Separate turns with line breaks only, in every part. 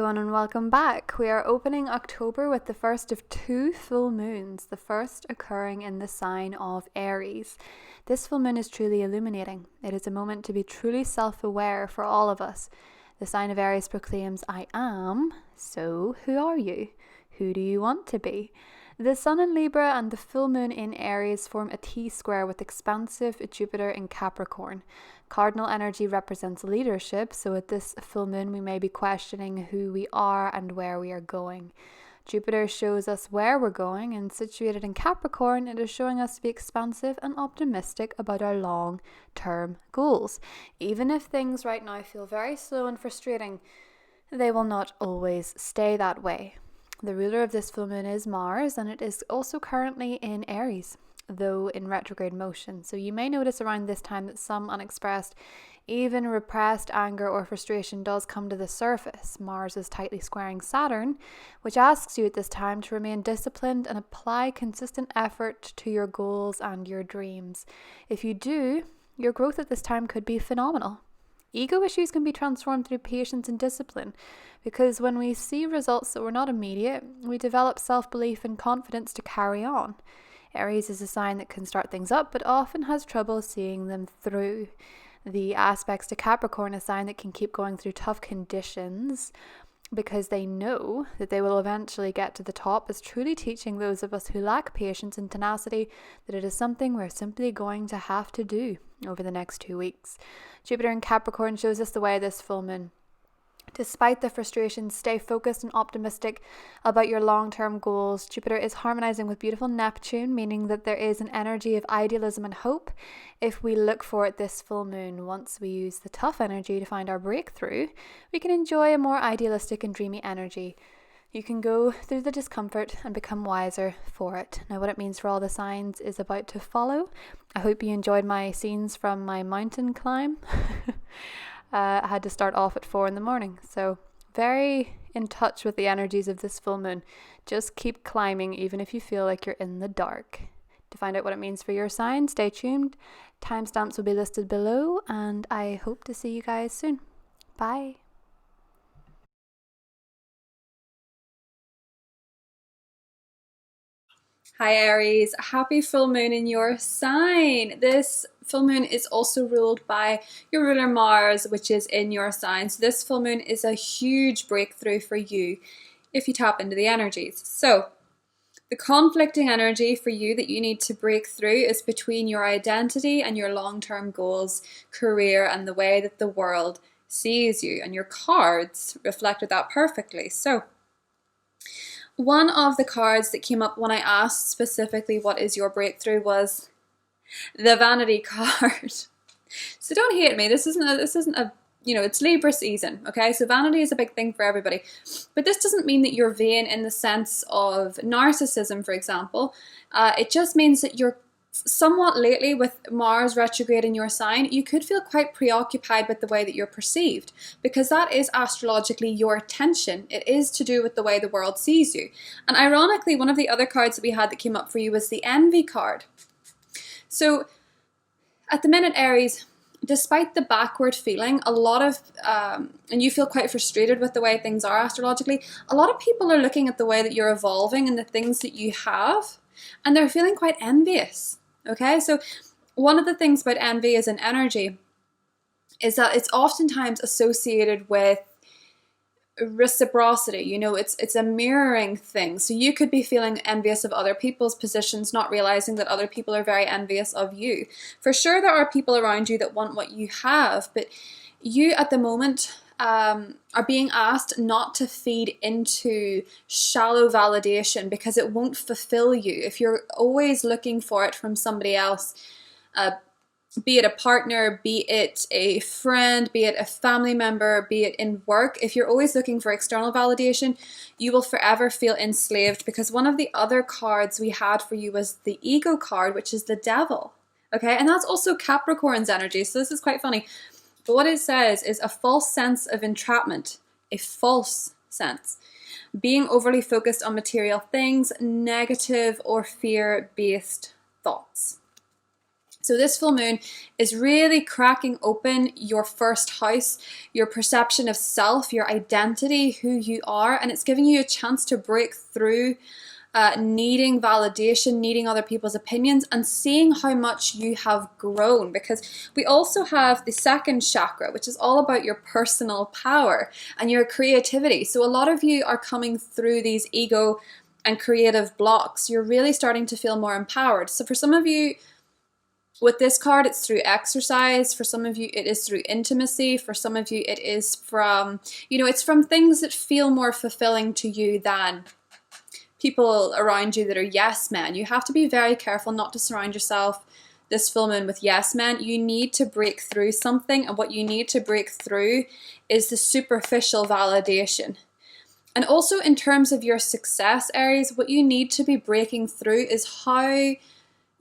everyone and welcome back. We are opening October with the first of two full moons, the first occurring in the sign of Aries. This full moon is truly illuminating. It is a moment to be truly self-aware for all of us. The sign of Aries proclaims, I am, so who are you? Who do you want to be? The Sun in Libra and the full moon in Aries form a T-square with expansive Jupiter in Capricorn. Cardinal energy represents leadership, so at this full moon we may be questioning who we are and where we are going. Jupiter shows us where we're going, and situated in Capricorn, it is showing us to be expansive and optimistic about our long-term goals. Even if things right now feel very slow and frustrating, they will not always stay that way. The ruler of this full moon is Mars, and it is also currently in Aries, though in retrograde motion. So you may notice around this time that some unexpressed, even repressed anger or frustration does come to the surface. Mars is tightly squaring Saturn, which asks you at this time to remain disciplined and apply consistent effort to your goals and your dreams. If you do, your growth at this time could be phenomenal. Ego issues can be transformed through patience and discipline, because when we see results that were not immediate, we develop self-belief and confidence to carry on. Aries is a sign that can start things up, but often has trouble seeing them through. The aspects to Capricorn, a sign that can keep going through tough conditions because they know that they will eventually get to the top, is truly teaching those of us who lack patience and tenacity that it is something we're simply going to have to do over the next 2 weeks. Jupiter in Capricorn shows us the way this full moon. Despite the frustrations, stay focused and optimistic about your long-term goals. Jupiter is harmonizing with beautiful Neptune, meaning that there is an energy of idealism and hope if we look for it this full moon. Once we use the tough energy to find our breakthrough, we can enjoy a more idealistic and dreamy energy. You can go through the discomfort and become wiser for it. Now, what it means for all the signs is about to follow. I hope you enjoyed my scenes from my mountain climb. I had to start off at 4 a.m, so very in touch with the energies of this full moon. Just keep climbing even if you feel like you're in the dark. To find out what it means for your sign, stay tuned. Timestamps will be listed below, and I hope to see you guys soon. Bye.
Hi Aries, happy full moon in your sign. This full moon is also ruled by your ruler Mars, which is in your sign. So this full moon is a huge breakthrough for you if you tap into the energies. So the conflicting energy for you that you need to break through is between your identity and your long-term goals, career, and the way that the world sees you. And your cards reflected that perfectly. So one of the cards that came up when I asked specifically what is your breakthrough was the vanity card. So don't hate me. This isn't a it's Libra season, okay? So vanity is a big thing for everybody. But this doesn't mean that you're vain in the sense of narcissism, for example. It just means that you're somewhat lately, with Mars retrograde in your sign, you could feel quite preoccupied with the way that you're perceived, because that is astrologically your attention. It is to do with the way the world sees you. And ironically, one of the other cards that we had that came up for you was the envy card. So at the minute, Aries, despite the backward feeling, a lot of, and you feel quite frustrated with the way things are astrologically, a lot of people are looking at the way that you're evolving and the things that you have, and they're feeling quite envious. Okay, so one of the things about envy as an energy is that it's oftentimes associated with reciprocity. It's a mirroring thing. So you could be feeling envious of other people's positions, not realizing that other people are very envious of you. For sure, there are people around you that want what you have, but you at the moment are being asked not to feed into shallow validation, because it won't fulfill you. If you're always looking for it from somebody else, be it a partner, be it a friend, be it a family member, be it in work, if you're always looking for external validation, you will forever feel enslaved, because one of the other cards we had for you was the ego card, which is the devil. Okay, and that's also Capricorn's energy, so this is quite funny. But what it says is a false sense of entrapment, a false sense. Being overly focused on material things, negative or fear-based thoughts. So this full moon is really cracking open your first house, your perception of self, your identity, who you are, and it's giving you a chance to break through needing validation, needing other people's opinions, and seeing how much you have grown. Because we also have the second chakra, which is all about your personal power and your creativity. So a lot of you are coming through these ego and creative blocks. You're really starting to feel more empowered. So for some of you, with this card, it's through exercise. For some of you, it is through intimacy. For some of you, it is from, it's from things that feel more fulfilling to you than people around you that are yes men. You have to be very careful not to surround yourself this full moon with yes men. You need to break through something, and what you need to break through is the superficial validation. And also in terms of your success, Aries, what you need to be breaking through is how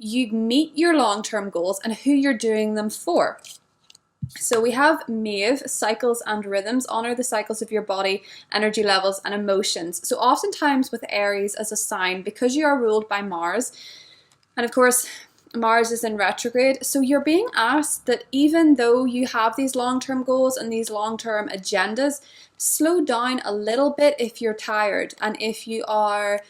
you meet your long-term goals and who you're doing them for. So we have Maeve, cycles and rhythms. Honor the cycles of your body, energy levels, and emotions. So oftentimes with Aries as a sign, because you are ruled by Mars, and of course Mars is in retrograde, so you're being asked that even though you have these long-term goals and these long-term agendas, slow down a little bit if you're tired and if you are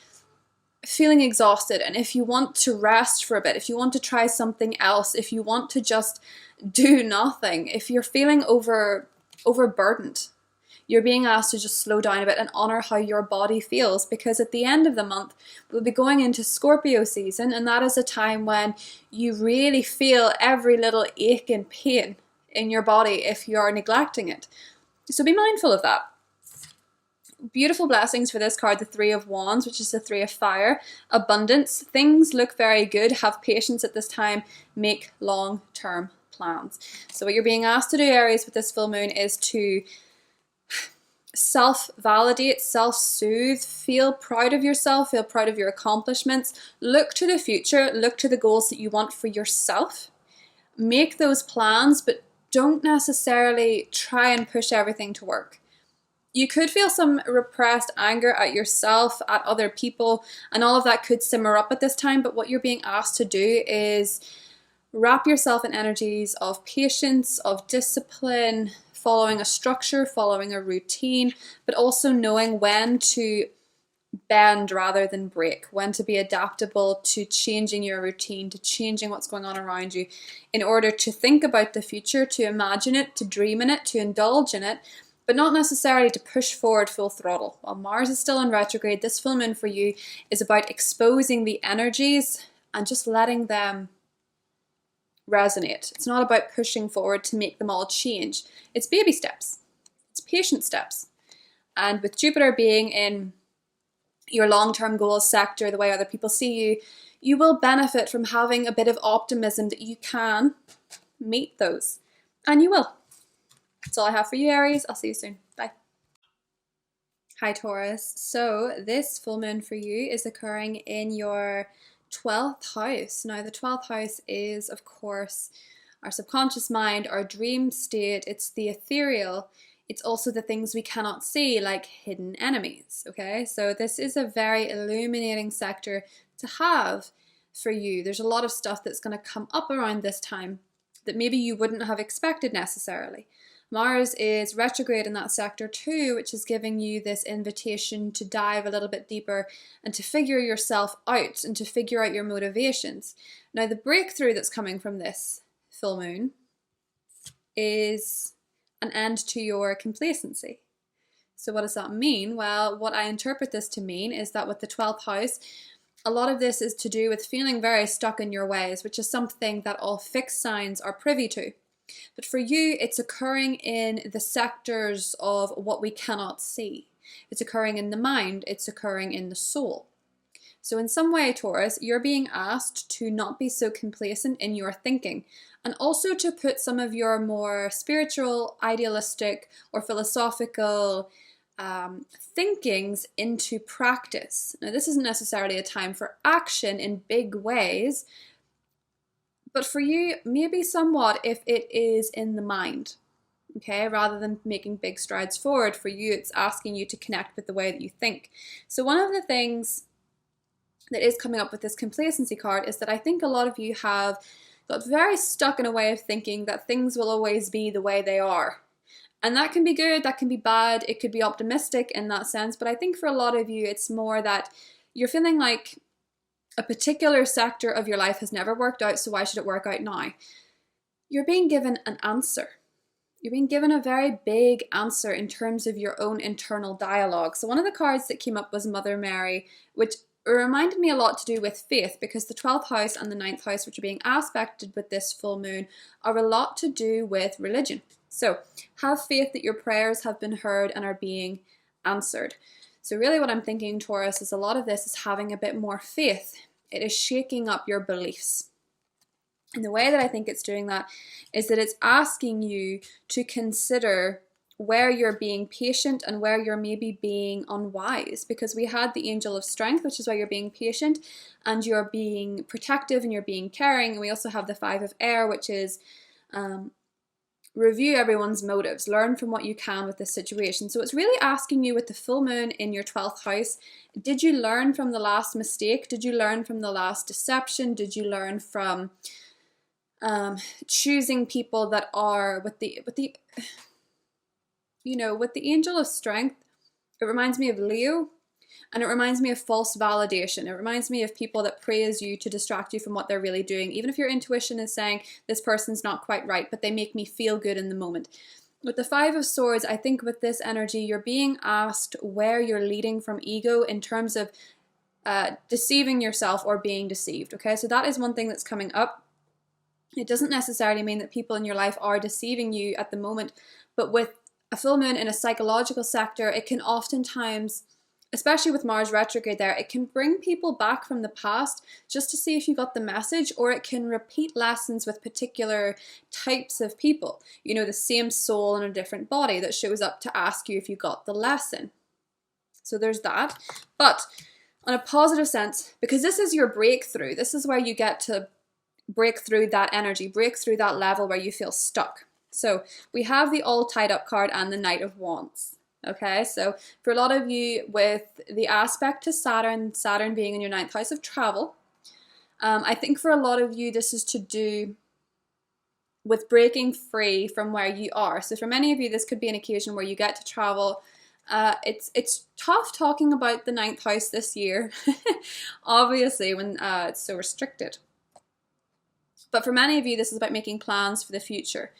feeling exhausted, and if you want to rest for a bit, if you want to try something else, if you want to just do nothing, if you're feeling overburdened, you're being asked to just slow down a bit and honor how your body feels. Because at the end of the month, we'll be going into Scorpio season, and that is a time when you really feel every little ache and pain in your body if you are neglecting it. So be mindful of that. Beautiful blessings for this card, the Three of Wands, which is the Three of Fire. Abundance. Things look very good. Have patience at this time. Make long-term plans. So what you're being asked to do, Aries, with this full moon is to self-validate, self-soothe, feel proud of yourself, feel proud of your accomplishments, look to the future, look to the goals that you want for yourself. Make those plans, but don't necessarily try and push everything to work. You could feel some repressed anger at yourself, at other people, and all of that could simmer up at this time. But what you're being asked to do is wrap yourself in energies of patience, of discipline, following a structure, following a routine, but also knowing when to bend rather than break, when to be adaptable to changing your routine, to changing what's going on around you, in order to think about the future, to imagine it, to dream in it, to indulge in it, but not necessarily to push forward full throttle. While Mars is still in retrograde, this full moon for you is about exposing the energies and just letting them resonate. It's not about pushing forward to make them all change. It's baby steps. It's patient steps. And with Jupiter being in your long-term goals sector, the way other people see you, you will benefit from having a bit of optimism that you can meet those. And you will. That's all I have for you, Aries. I'll see you soon. Bye. Hi, Taurus. So this full moon for you is occurring in your 12th house. Now, the 12th house is, of course, our subconscious mind, our dream state. It's the ethereal. It's also the things we cannot see, like hidden enemies, okay? So this is a very illuminating sector to have for you. There's a lot of stuff that's going to come up around this time that maybe you wouldn't have expected necessarily. Mars is retrograde in that sector too, which is giving you this invitation to dive a little bit deeper and to figure yourself out and to figure out your motivations. Now, the breakthrough that's coming from this full moon is an end to your complacency. So what does that mean? Well, what I interpret this to mean is that with the 12th house, a lot of this is to do with feeling very stuck in your ways, which is something that all fixed signs are privy to. But for you, it's occurring in the sectors of what we cannot see. It's occurring in the mind. It's occurring in the soul. So in some way, Taurus, you're being asked to not be so complacent in your thinking, and also to put some of your more spiritual, idealistic, or philosophical thinkings into practice. Now, this isn't necessarily a time for action in big ways, but for you, maybe somewhat if it is in the mind, okay? Rather than making big strides forward, for you, it's asking you to connect with the way that you think. So one of the things that is coming up with this complacency card is that I think a lot of you have got very stuck in a way of thinking that things will always be the way they are. And that can be good, that can be bad, it could be optimistic in that sense, but I think for a lot of you, it's more that you're feeling like a particular sector of your life has never worked out, so why should it work out now? You're being given an answer. You're being given a very big answer in terms of your own internal dialogue. So one of the cards that came up was Mother Mary, which reminded me a lot to do with faith, because the 12th house and the 9th house, which are being aspected with this full moon, are a lot to do with religion. So have faith that your prayers have been heard and are being answered. So really what I'm thinking, Taurus, is a lot of this is having a bit more faith. It is shaking up your beliefs. And the way that I think it's doing that is that it's asking you to consider where you're being patient and where you're maybe being unwise, because we had the angel of strength, which is why you're being patient and you're being protective and you're being caring. And we also have the 5 of air, which is review everyone's motives, learn from what you can with this situation. So it's really asking you with the full moon in your 12th house, did you learn from the last mistake? Did you learn from the last deception? Did you learn from choosing people that are with the angel of strength? It reminds me of Leo, and it reminds me of false validation. It reminds me of people that praise you to distract you from what they're really doing, even if your intuition is saying this person's not quite right, but they make me feel good in the moment. With the 5 of swords, I think with this energy, you're being asked where you're leading from ego in terms of deceiving yourself or being deceived. Okay, so that is one thing that's coming up. It doesn't necessarily mean that people in your life are deceiving you at the moment, but with a full moon in a psychological sector, it can oftentimes, especially with Mars retrograde there, it can bring people back from the past just to see if you got the message, or it can repeat lessons with particular types of people. You know, the same soul in a different body that shows up to ask you if you got the lesson. So there's that. But on a positive sense, because this is your breakthrough, this is where you get to break through that energy, break through that level where you feel stuck. So we have the all tied up card and the Knight of Wands. Okay, so for a lot of you with the aspect to Saturn, Saturn being in your 9th house of travel, I think for a lot of you this is to do with breaking free from where you are. So for many of you, this could be an occasion where you get to travel. It's tough talking about the 9th house this year, obviously, when it's so restricted. But for many of you, this is about making plans for the future,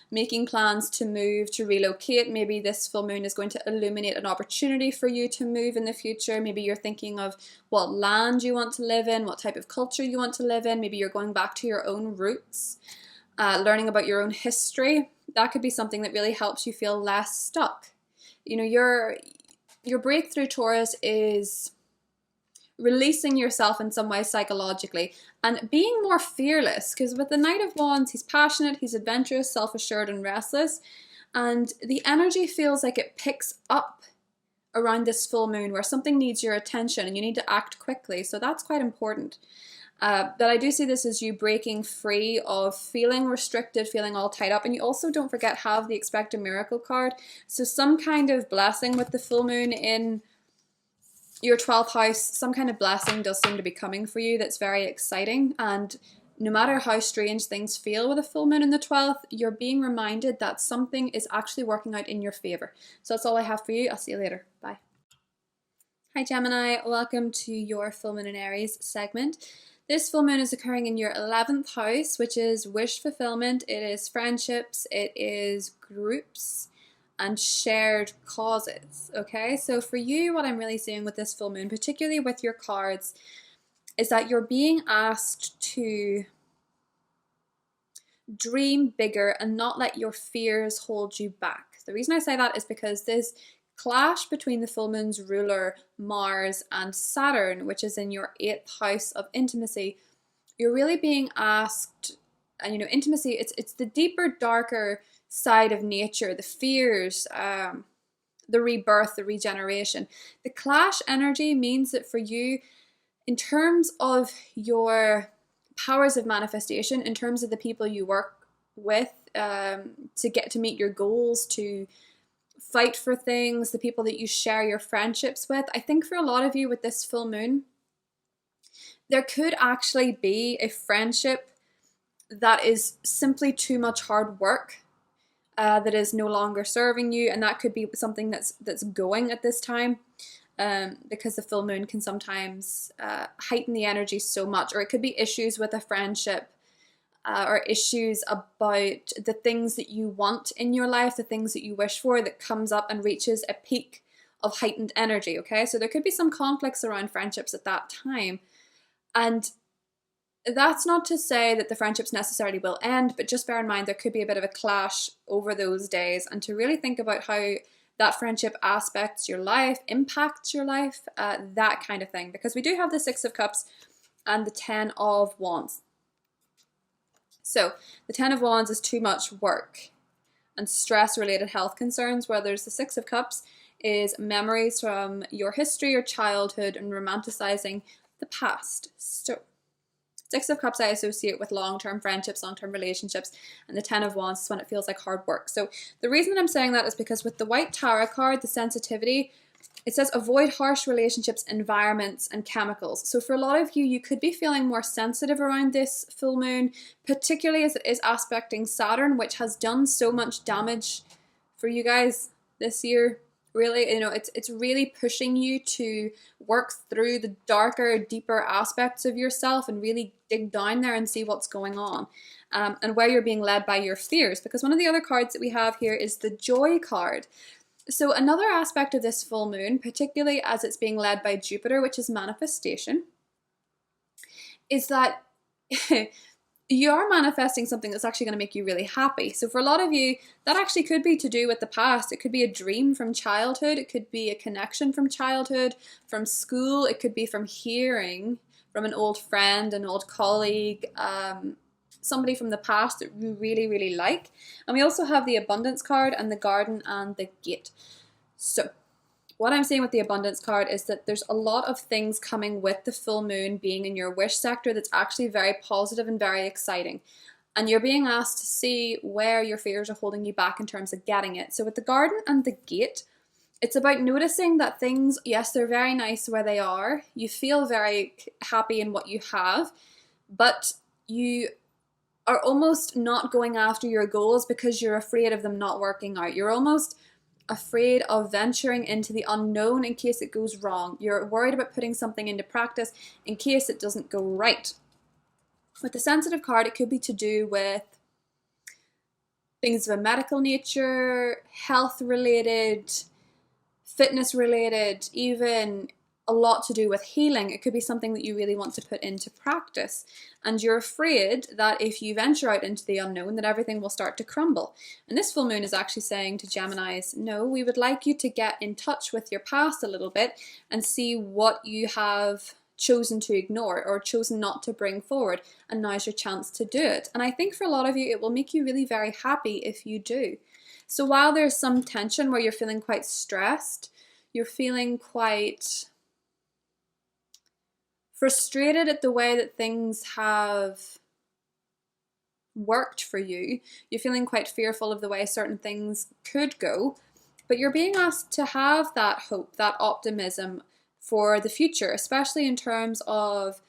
making plans to move, to relocate. Maybe this full moon is going to illuminate an opportunity for you to move in the future. Maybe you're thinking of what land you want to live in, what type of culture you want to live in. Maybe you're going back to your own roots, learning about your own history. That could be something that really helps you feel less stuck. You know, your breakthrough, Taurus, is releasing yourself in some way psychologically and being more fearless, because with the Knight of Wands, he's passionate, he's adventurous, self-assured and restless, and the energy feels like it picks up around this full moon where something needs your attention and you need to act quickly. So that's quite important. But I do see this as you breaking free of feeling restricted, feeling all tied up. And you also, don't forget, have the Expect a Miracle card. So some kind of blessing with the full moon in your 12th house, some kind of blessing does seem to be coming for you that's very exciting. And no matter how strange things feel with a full moon in the 12th, you're being reminded that something is actually working out in your favor. So that's all I have for you. I'll see you later. Bye. Hi Gemini, welcome to your full moon in Aries segment. This full moon is occurring in your 11th house, which is wish fulfillment. It is friendships, it is groups, and shared causes. Okay, so for you, what I'm really seeing with this full moon, particularly with your cards, is that you're being asked to dream bigger and not let your fears hold you back. The reason I say that is because this clash between the full moon's ruler Mars and Saturn, which is in your 8th house of intimacy, you're really being asked, and you know, intimacy, it's the deeper, darker side of nature, the fears, the rebirth, the regeneration. The clash energy means that for you, in terms of your powers of manifestation, in terms of the people you work with to get to meet your goals, to fight for things, the people that you share your friendships with, I think for a lot of you with this full moon, there could actually be a friendship that is simply too much hard work that is no longer serving you, and that could be something that's going at this time, because the full moon can sometimes heighten the energy so much, or it could be issues with a friendship, or issues about the things that you want in your life, the things that you wish for, that comes up and reaches a peak of heightened energy. Okay, so there could be some conflicts around friendships at that time, and that's not to say that the friendships necessarily will end, but just bear in mind there could be a bit of a clash over those days, and to really think about how that friendship aspects your life, impacts your life, that kind of thing. Because we do have the Six of Cups and the Ten of Wands. So the Ten of Wands is too much work and stress-related health concerns, where there's the Six of Cups is memories from your history or childhood and romanticizing the past. So Six of Cups I associate with long-term friendships, long-term relationships, and the Ten of Wands is when it feels like hard work. So the reason that I'm saying that is because with the White Tarot card, the sensitivity, it says avoid harsh relationships, environments, and chemicals. So for a lot of you, you could be feeling more sensitive around this full moon, particularly as it is aspecting Saturn, which has done so much damage for you guys this year. Really, it's really pushing you to work through the darker, deeper aspects of yourself and really dig down there and see what's going on, and where you're being led by your fears. Because one of the other cards that we have here is the Joy card. So another aspect of this full moon, particularly as it's being led by Jupiter, which is manifestation, is that you are manifesting something that's actually going to make you really happy. So for a lot of you, that actually could be to do with the past. It could be a dream from childhood. It could be a connection from childhood, from school. It could be from hearing from an old friend, an old colleague, somebody from the past that you really, really like. And we also have the Abundance card and the Garden and the Gate. So what I'm saying with the Abundance card is that there's a lot of things coming with the full moon being in your wish sector that's actually very positive and very exciting. And you're being asked to see where your fears are holding you back in terms of getting it. So with the Garden and the Gate, it's about noticing that things, yes, they're very nice where they are. You feel very happy in what you have, but you are almost not going after your goals because you're afraid of them not working out. You're almost afraid of venturing into the unknown in case it goes wrong. You're worried about putting something into practice in case it doesn't go right. With the Sensitive card, it could be to do with things of a medical nature, health related, fitness related, even a lot to do with healing. It could be something that you really want to put into practice, and you're afraid that if you venture out into the unknown that everything will start to crumble. And this full moon is actually saying to Geminis, no, we would like you to get in touch with your past a little bit and see what you have chosen to ignore or chosen not to bring forward, and now's your chance to do it. And I think for a lot of you it will make you really very happy if you do. So while there's some tension where you're feeling quite stressed, you're feeling quite frustrated at the way that things have worked for you, you're feeling quite fearful of the way certain things could go, but you're being asked to have that hope, that optimism for the future, especially in terms of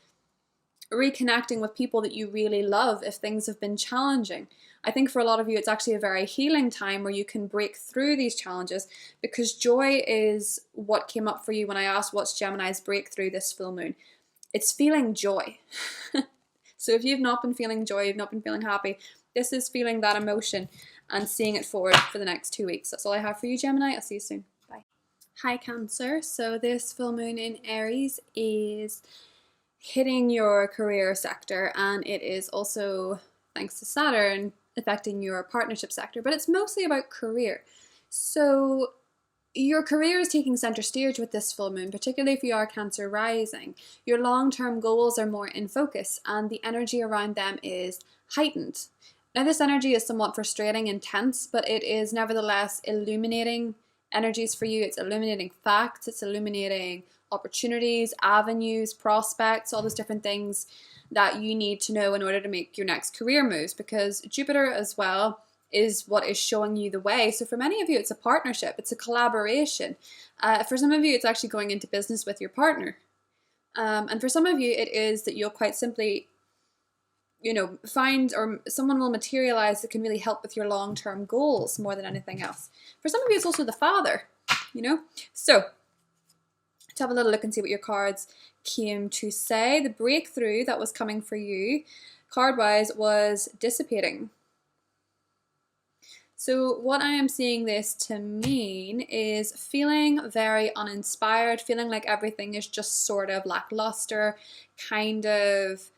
reconnecting with people that you really love if things have been challenging. I think for a lot of you, it's actually a very healing time where you can break through these challenges, because joy is what came up for you when I asked what's Gemini's breakthrough this full moon. It's feeling joy. So if you've not been feeling joy, you've not been feeling happy, this is feeling that emotion and seeing it forward for the next 2 weeks. That's all I have for you, Gemini. I'll see you soon. Bye. Hi, Cancer. So this full moon in Aries is hitting your career sector, and it is also, thanks to Saturn, affecting your partnership sector, but it's mostly about career. So your career is taking center stage with this full moon, particularly if you are Cancer rising. Your long-term goals are more in focus, and the energy around them is heightened. Now, this energy is somewhat frustrating, intense, but it is nevertheless illuminating energies for you. It's illuminating facts, it's illuminating opportunities, avenues, prospects, all those different things that you need to know in order to make your next career moves, because Jupiter as well is what is showing you the way. So for many of you, it's a partnership, it's a collaboration. For some of you, it's actually going into business with your partner. And for some of you, it is that you'll quite simply find, or someone will materialize that can really help with your long-term goals more than anything else. For some of you, it's also the father, So let's have a little look and see what your cards came to say. The breakthrough that was coming for you, card-wise, was dissipating. So what I am seeing this to mean is feeling very uninspired, feeling like everything is just sort of lackluster, kind of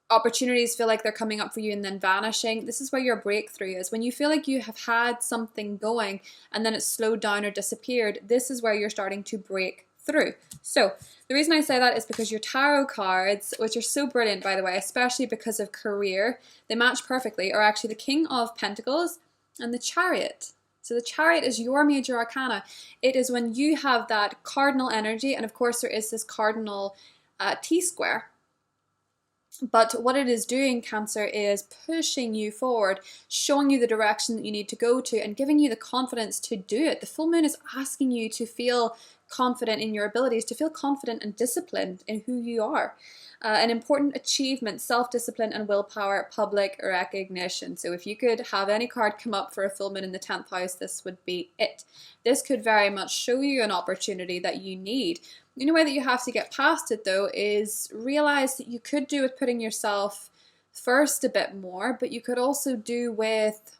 opportunities feel like they're coming up for you and then vanishing. This is where your breakthrough is. When you feel like you have had something going and then it's slowed down or disappeared, this is where you're starting to break through. So the reason I say that is because your tarot cards, which are so brilliant, by the way, especially because of career, they match perfectly, are actually the King of Pentacles and the Chariot. So the Chariot is your major arcana. It is when you have that cardinal energy, and of course there is this cardinal T-square. But what it is doing, Cancer, is pushing you forward, showing you the direction that you need to go to, and giving you the confidence to do it. The full moon is asking you to feel confident in your abilities, to feel confident and disciplined in who you are. An important achievement, self-discipline and willpower, public recognition. So if you could have any card come up for a full moon in the 10th house, this would be it. This could very much show you an opportunity that you need. The only way that you have to get past it, though, is realize that you could do with putting yourself first a bit more, but you could also do with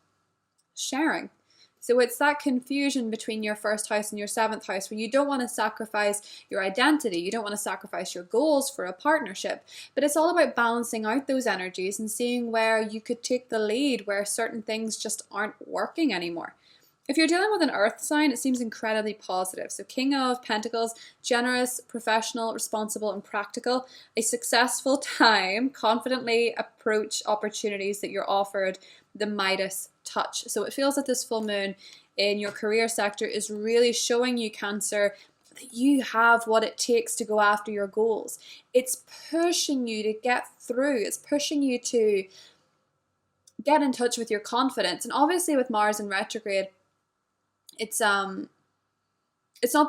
sharing. So it's that confusion between your first house and your 7th house where you don't want to sacrifice your identity, you don't want to sacrifice your goals for a partnership, but it's all about balancing out those energies and seeing where you could take the lead, where certain things just aren't working anymore. If you're dealing with an earth sign, it seems incredibly positive. So King of Pentacles, generous, professional, responsible, and practical. A successful time, confidently approach opportunities that you're offered, the Midas touch. So it feels that this full moon in your career sector is really showing you, Cancer, that you have what it takes to go after your goals. It's pushing you to get through. It's pushing you to get in touch with your confidence. And obviously with Mars in retrograde, it's not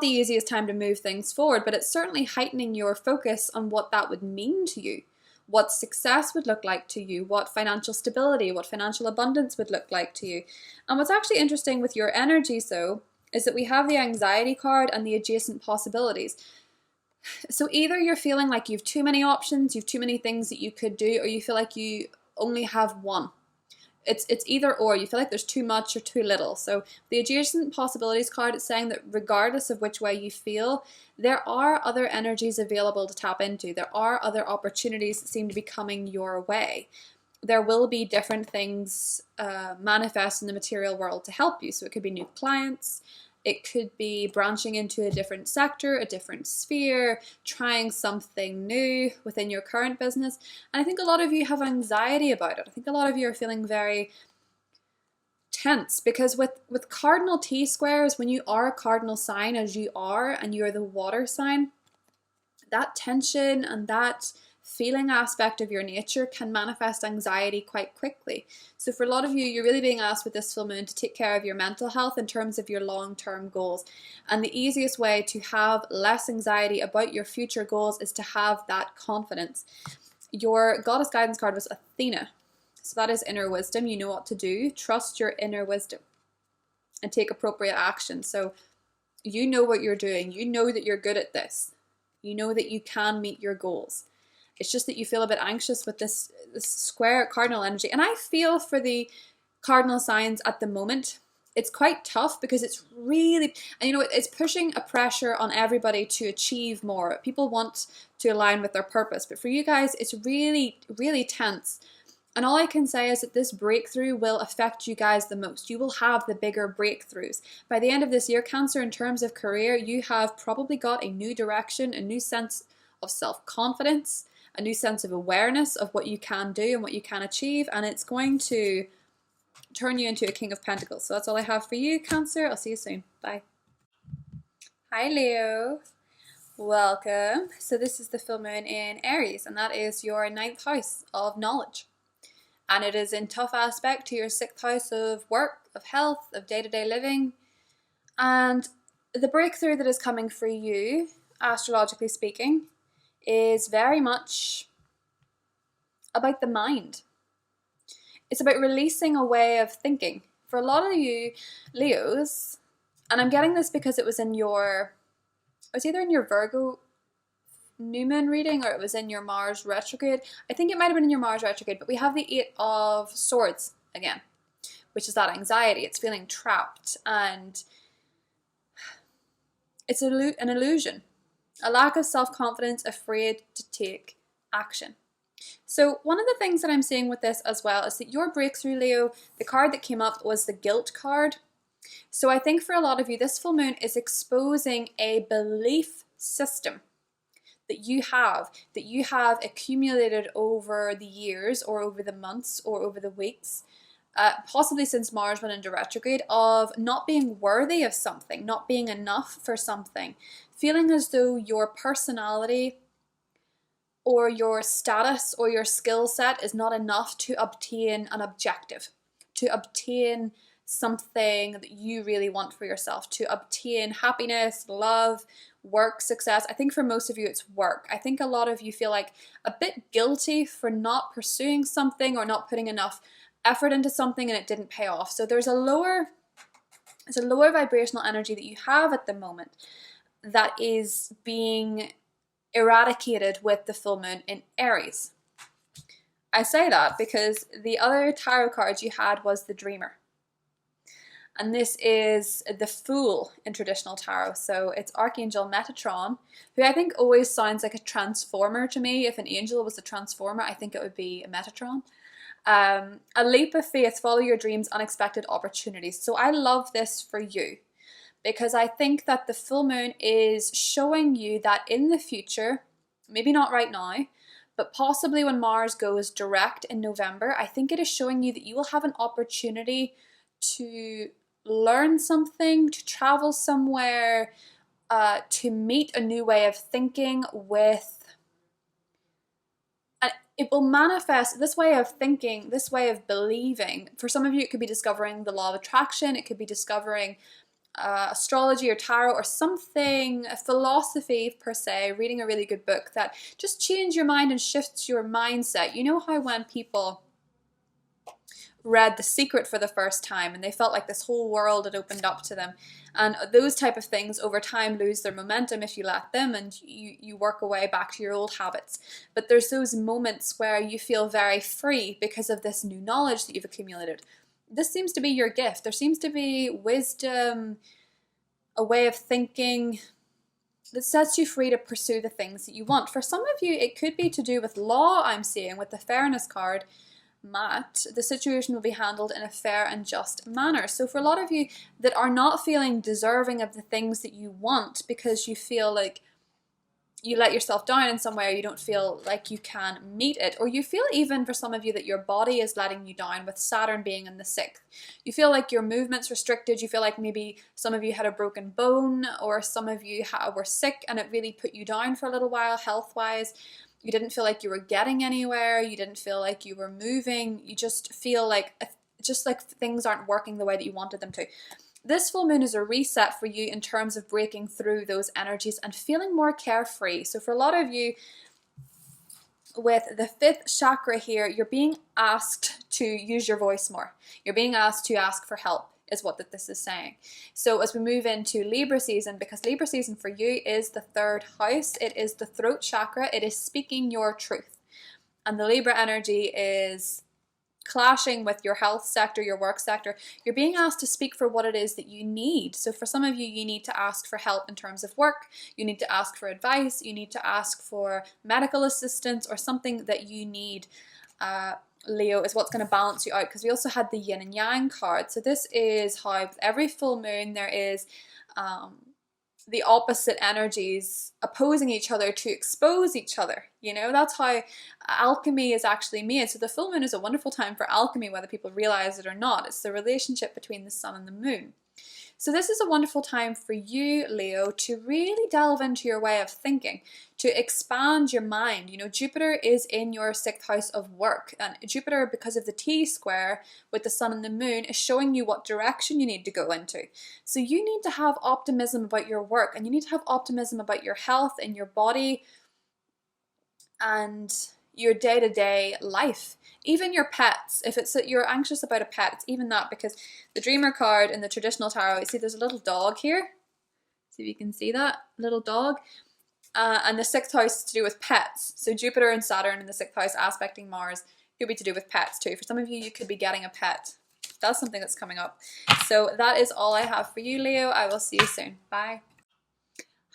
the easiest time to move things forward, but it's certainly heightening your focus on what that would mean to you, what success would look like to you, what financial stability, what financial abundance would look like to you. And what's actually interesting with your energies, though, is that we have the anxiety card and the adjacent possibilities. So either you're feeling like you have too many options, you have too many things that you could do, or you feel like you only have one. It's either or. You feel like there's too much or too little. So the adjacent possibilities card is saying that regardless of which way you feel, there are other energies available to tap into. There are other opportunities that seem to be coming your way. There will be different things manifest in the material world to help you. So it could be new clients. It could be branching into a different sector, a different sphere, trying something new within your current business. And I think a lot of you have anxiety about it. I think a lot of you are feeling very tense because with cardinal T-squares, when you are a cardinal sign, as you are, and you're the water sign, that tension and that feeling aspect of your nature can manifest anxiety quite quickly. So for a lot of you, you're really being asked with this full moon to take care of your mental health in terms of your long-term goals. And the easiest way to have less anxiety about your future goals is to have that confidence. Your goddess guidance card was Athena. So that is inner wisdom. You know what to do. Trust your inner wisdom and take appropriate action. So you know what you're doing. You know that you're good at this. You know that you can meet your goals. It's just that you feel a bit anxious with this square cardinal energy. And I feel for the cardinal signs at the moment, it's quite tough because it's really, and it's pushing a pressure on everybody to achieve more. People want to align with their purpose. But for you guys, it's really, really tense. And all I can say is that this breakthrough will affect you guys the most. You will have the bigger breakthroughs. By the end of this year, Cancer, in terms of career, you have probably got a new direction, a new sense of self-confidence, a new sense of awareness of what you can do and what you can achieve, and it's going to turn you into a King of Pentacles. So that's all I have for you, Cancer. I'll see you soon. Bye. Hi, Leo. Welcome. So this is the full moon in Aries, and that is your 9th house of knowledge. And it is in tough aspect to your 6th house of work, of health, of day-to-day living. And the breakthrough that is coming for you, astrologically speaking, is very much about the mind. It's about releasing a way of thinking. For a lot of you Leos, and I'm getting this because it was either in your Virgo new moon reading or it was in your Mars retrograde. I think it might have been in your Mars retrograde, but we have the Eight of Swords again, which is that anxiety. It's feeling trapped, and it's an illusion, a lack of self-confidence, afraid to take action. So one of the things that I'm seeing with this as well is that your breakthrough, Leo, the card that came up was the guilt card. So I think for a lot of you, this full moon is exposing a belief system that you have accumulated over the years or over the months or over the weeks, possibly since Mars went into retrograde, of not being worthy of something, not being enough for something, feeling as though your personality or your status or your skill set is not enough to obtain an objective, to obtain something that you really want for yourself, to obtain happiness, love, work, success. I think for most of you it's work. I think a lot of you feel like a bit guilty for not pursuing something or not putting enough effort into something and it didn't pay off. So there's a lower vibrational energy that you have at the moment that is being eradicated with the full moon in Aries. I say that because the other tarot card you had was the Dreamer. And this is the Fool in traditional tarot. So it's Archangel Metatron, who I think always sounds like a transformer to me. If an angel was a transformer, I think it would be a Metatron. A leap of faith, follow your dreams, unexpected opportunities. So I love this for you because I think that the full moon is showing you that in the future, maybe not right now, but possibly when Mars goes direct in November, I think it is showing you that you will have an opportunity to learn something, to travel somewhere, to meet a new way of thinking with, and it will manifest this way of thinking, this way of believing. For some of you, it could be discovering the law of attraction, it could be discovering astrology or tarot or something, a philosophy per se, reading a really good book that just changes your mind and shifts your mindset. You know how when people read The Secret for the first time and they felt like this whole world had opened up to them, and those type of things over time lose their momentum if you let them, and you work away back to your old habits. But there's those moments where you feel very free because of this new knowledge that you've accumulated. This seems to be your gift. There seems to be wisdom, a way of thinking that sets you free to pursue the things that you want. For some of you, it could be to do with law, I'm seeing, with the Fairness card. Matt, the situation will be handled in a fair and just manner. So for a lot of you that are not feeling deserving of the things that you want because you feel like you let yourself down in some way, or you don't feel like you can meet it, or you feel even for some of you that your body is letting you down with Saturn being in the 6th. You feel like your movement's restricted, you feel like maybe some of you had a broken bone, or some of you were sick and it really put you down for a little while health-wise. You didn't feel like you were getting anywhere, you didn't feel like you were moving, you just feel like things aren't working the way that you wanted them to. This full moon is a reset for you in terms of breaking through those energies and feeling more carefree. So for a lot of you, with the 5th chakra here, you're being asked to use your voice more. You're being asked to ask for help, is what this is saying. So as we move into Libra season, because Libra season for you is the 3rd house, it is the throat chakra, it is speaking your truth. And the Libra energy is clashing with your health sector, your work sector. You're being asked to speak for what it is that you need. So for some of you, you need to ask for help in terms of work, you need to ask for advice, you need to ask for medical assistance or something that you need. Leo, is what's going to balance you out, because we also had the yin and yang card. So this is how with every full moon there is the opposite energies opposing each other to expose each other. You know, that's how alchemy is actually made. So the full moon is a wonderful time for alchemy, whether people realize it or not. It's the relationship between the sun and the moon. So this is a wonderful time for you, Leo, to really delve into your way of thinking, to expand your mind. You know, Jupiter is in your 6th house of work, and Jupiter, because of the T-square with the sun and the moon, is showing you what direction you need to go into. So you need to have optimism about your work, and you need to have optimism about your health and your body, and your day-to-day life, even your pets. If it's that you're anxious about a pet, it's even that, because the Dreamer card in the traditional tarot, you see there's a little dog here. See if you can see that little dog. And the 6th house is to do with pets. So Jupiter and Saturn in the 6th house aspecting Mars could be to do with pets too. For some of you, you could be getting a pet. That's something that's coming up. So that is all I have for you, Leo. I will see you soon. Bye.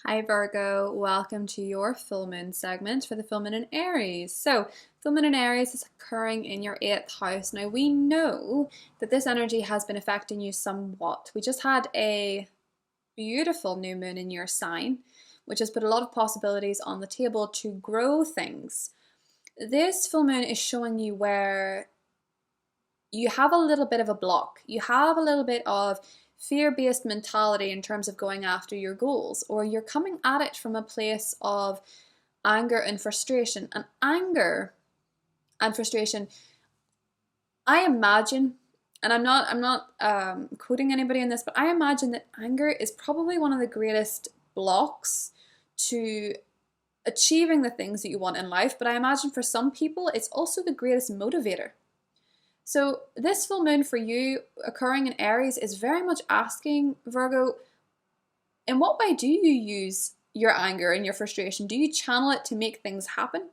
Hi Virgo, welcome to your full moon segment for the full moon in Aries. So full moon in Aries is occurring in your 8th house. Now we know that this energy has been affecting you somewhat. We just had a beautiful new moon in your sign, which has put a lot of possibilities on the table to grow things. This full moon is showing you where you have a little bit of a block. You have a little bit of fear-based mentality in terms of going after your goals, or you're coming at it from a place of anger and frustration. And anger and frustration, I imagine, and I'm not quoting anybody in this, but I imagine that anger is probably one of the greatest blocks to achieving the things that you want in life. But I imagine for some people, it's also the greatest motivator. So this full moon for you occurring in Aries is very much asking, Virgo, in what way do you use your anger and your frustration? Do you channel it to make things happen,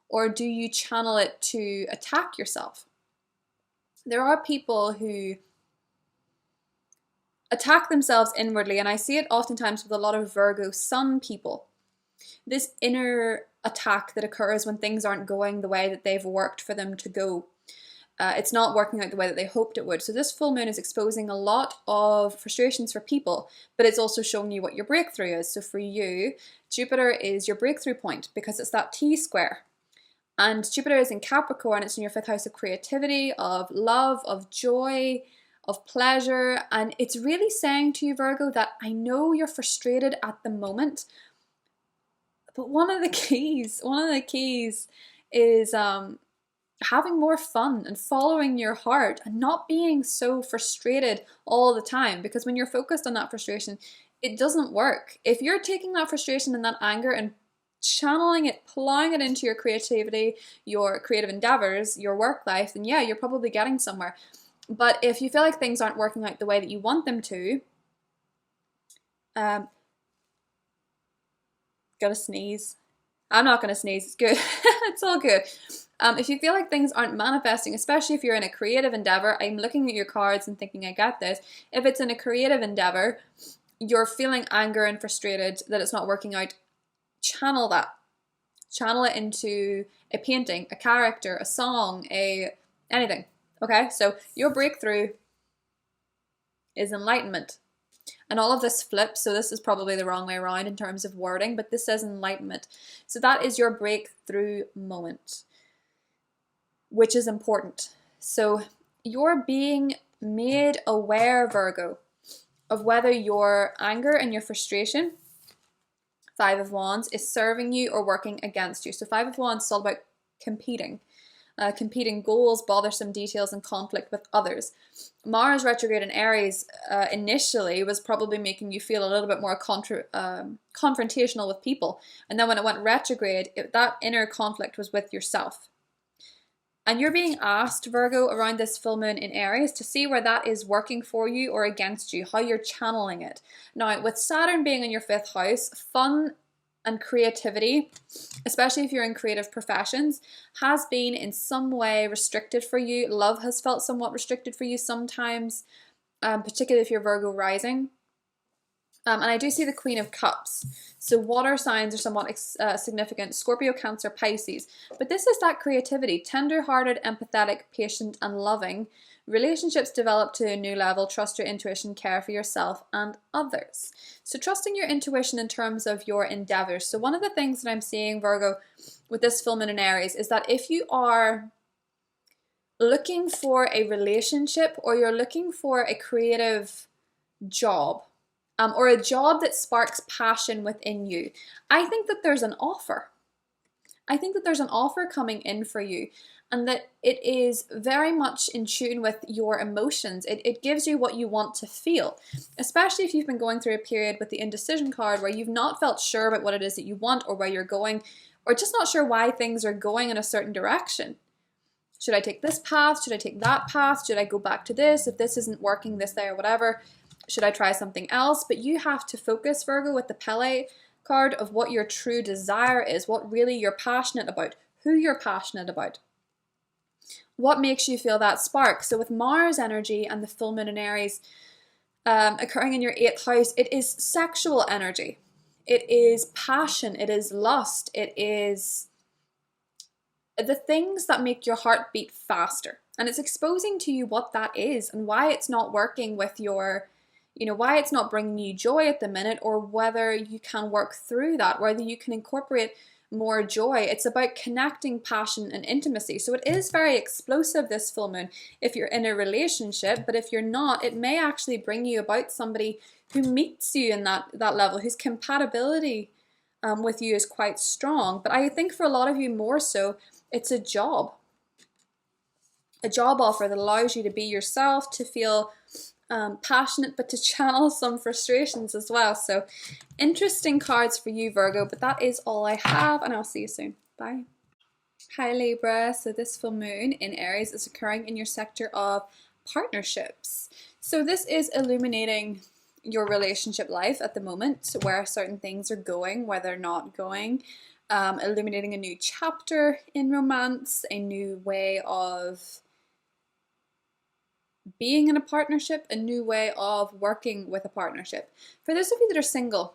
or do you channel it to attack yourself? There are people who attack themselves inwardly, and I see it oftentimes with a lot of Virgo sun people. This inner attack that occurs when things aren't going the way that they've worked for them to go. It's not working out the way that they hoped it would. So this full moon is exposing a lot of frustrations for people, but it's also showing you what your breakthrough is. So for you, Jupiter is your breakthrough point because it's that T-square. And Jupiter is in Capricorn. It's in your 5th house of creativity, of love, of joy, of pleasure. And it's really saying to you, Virgo, that I know you're frustrated at the moment, but one of the keys is having more fun and following your heart and not being so frustrated all the time, because when you're focused on that frustration, it doesn't work. If you're taking that frustration and that anger and channeling it, plowing it into your creativity, your creative endeavors, your work life, then yeah, you're probably getting somewhere. But if you feel like things aren't working out the way that you want them to, gotta sneeze. I'm not gonna sneeze, it's good. It's all good. If you feel like things aren't manifesting, especially if you're in a creative endeavor, I'm looking at your cards and thinking I got this. If it's in a creative endeavor, you're feeling anger and frustrated that it's not working out, channel that. Channel it into a painting, a character, a song, anything. Okay, so your breakthrough is enlightenment. And all of this flips, so this is probably the wrong way around in terms of wording, but this says enlightenment. So that is your breakthrough moment, which is important. So you're being made aware, Virgo, of whether your anger and your frustration, 5 of Wands, is serving you or working against you. So 5 of Wands is all about competing goals, bothersome details, and conflict with others. Mars retrograde in Aries initially was probably making you feel a little bit more confrontational with people. And then when it went retrograde, that inner conflict was with yourself. And you're being asked, Virgo, around this full moon in Aries to see where that is working for you or against you, how you're channeling it. Now, with Saturn being in your 5th house, fun and creativity, especially if you're in creative professions, has been in some way restricted for you. Love has felt somewhat restricted for you sometimes, particularly if you're Virgo rising. And I do see the Queen of Cups. So water signs are somewhat significant. Scorpio, Cancer, Pisces. But this is that creativity. Tender-hearted, empathetic, patient, and loving. Relationships develop to a new level. Trust your intuition. Care for yourself and others. So trusting your intuition in terms of your endeavors. So one of the things that I'm seeing, Virgo, with this full moon in Aries is that if you are looking for a relationship or you're looking for a creative job, or a job that sparks passion within you, I think that there's an offer. I think that there's an offer coming in for you, and that it is very much in tune with your emotions. It gives you what you want to feel, especially if you've been going through a period with the indecision card where you've not felt sure about what it is that you want or where you're going, or just not sure why things are going in a certain direction. Should I take this path? Should I take that path? Should I go back to this? If this isn't working this day or whatever, should I try something else? But you have to focus, Virgo, with the Pele card of what your true desire is, what really you're passionate about, who you're passionate about. What makes you feel that spark? So with Mars energy and the full moon in Aries occurring in your 8th house, it is sexual energy. It is passion. It is lust. It is the things that make your heart beat faster. And it's exposing to you what that is and why it's not working with your, why it's not bringing you joy at the minute, or whether you can work through that, whether you can incorporate more joy. It's about connecting, passion, and intimacy. So it is very explosive, this full moon, if you're in a relationship. But if you're not, it may actually bring you about somebody who meets you in that level, whose compatibility with you is quite strong. But I think for a lot of you more so, it's a job offer that allows you to be yourself, to feel passionate, but to channel some frustrations as well. So interesting cards for you, Virgo, but that is all I have, and I'll see you soon. Bye. Hi, Libra. So this full moon in Aries is occurring in your sector of partnerships. So this is illuminating your relationship life at the moment, where certain things are going, where they're not going. Illuminating a new chapter in romance, a new way of being in a partnership, a new way of working with a partnership. For those of you that are single,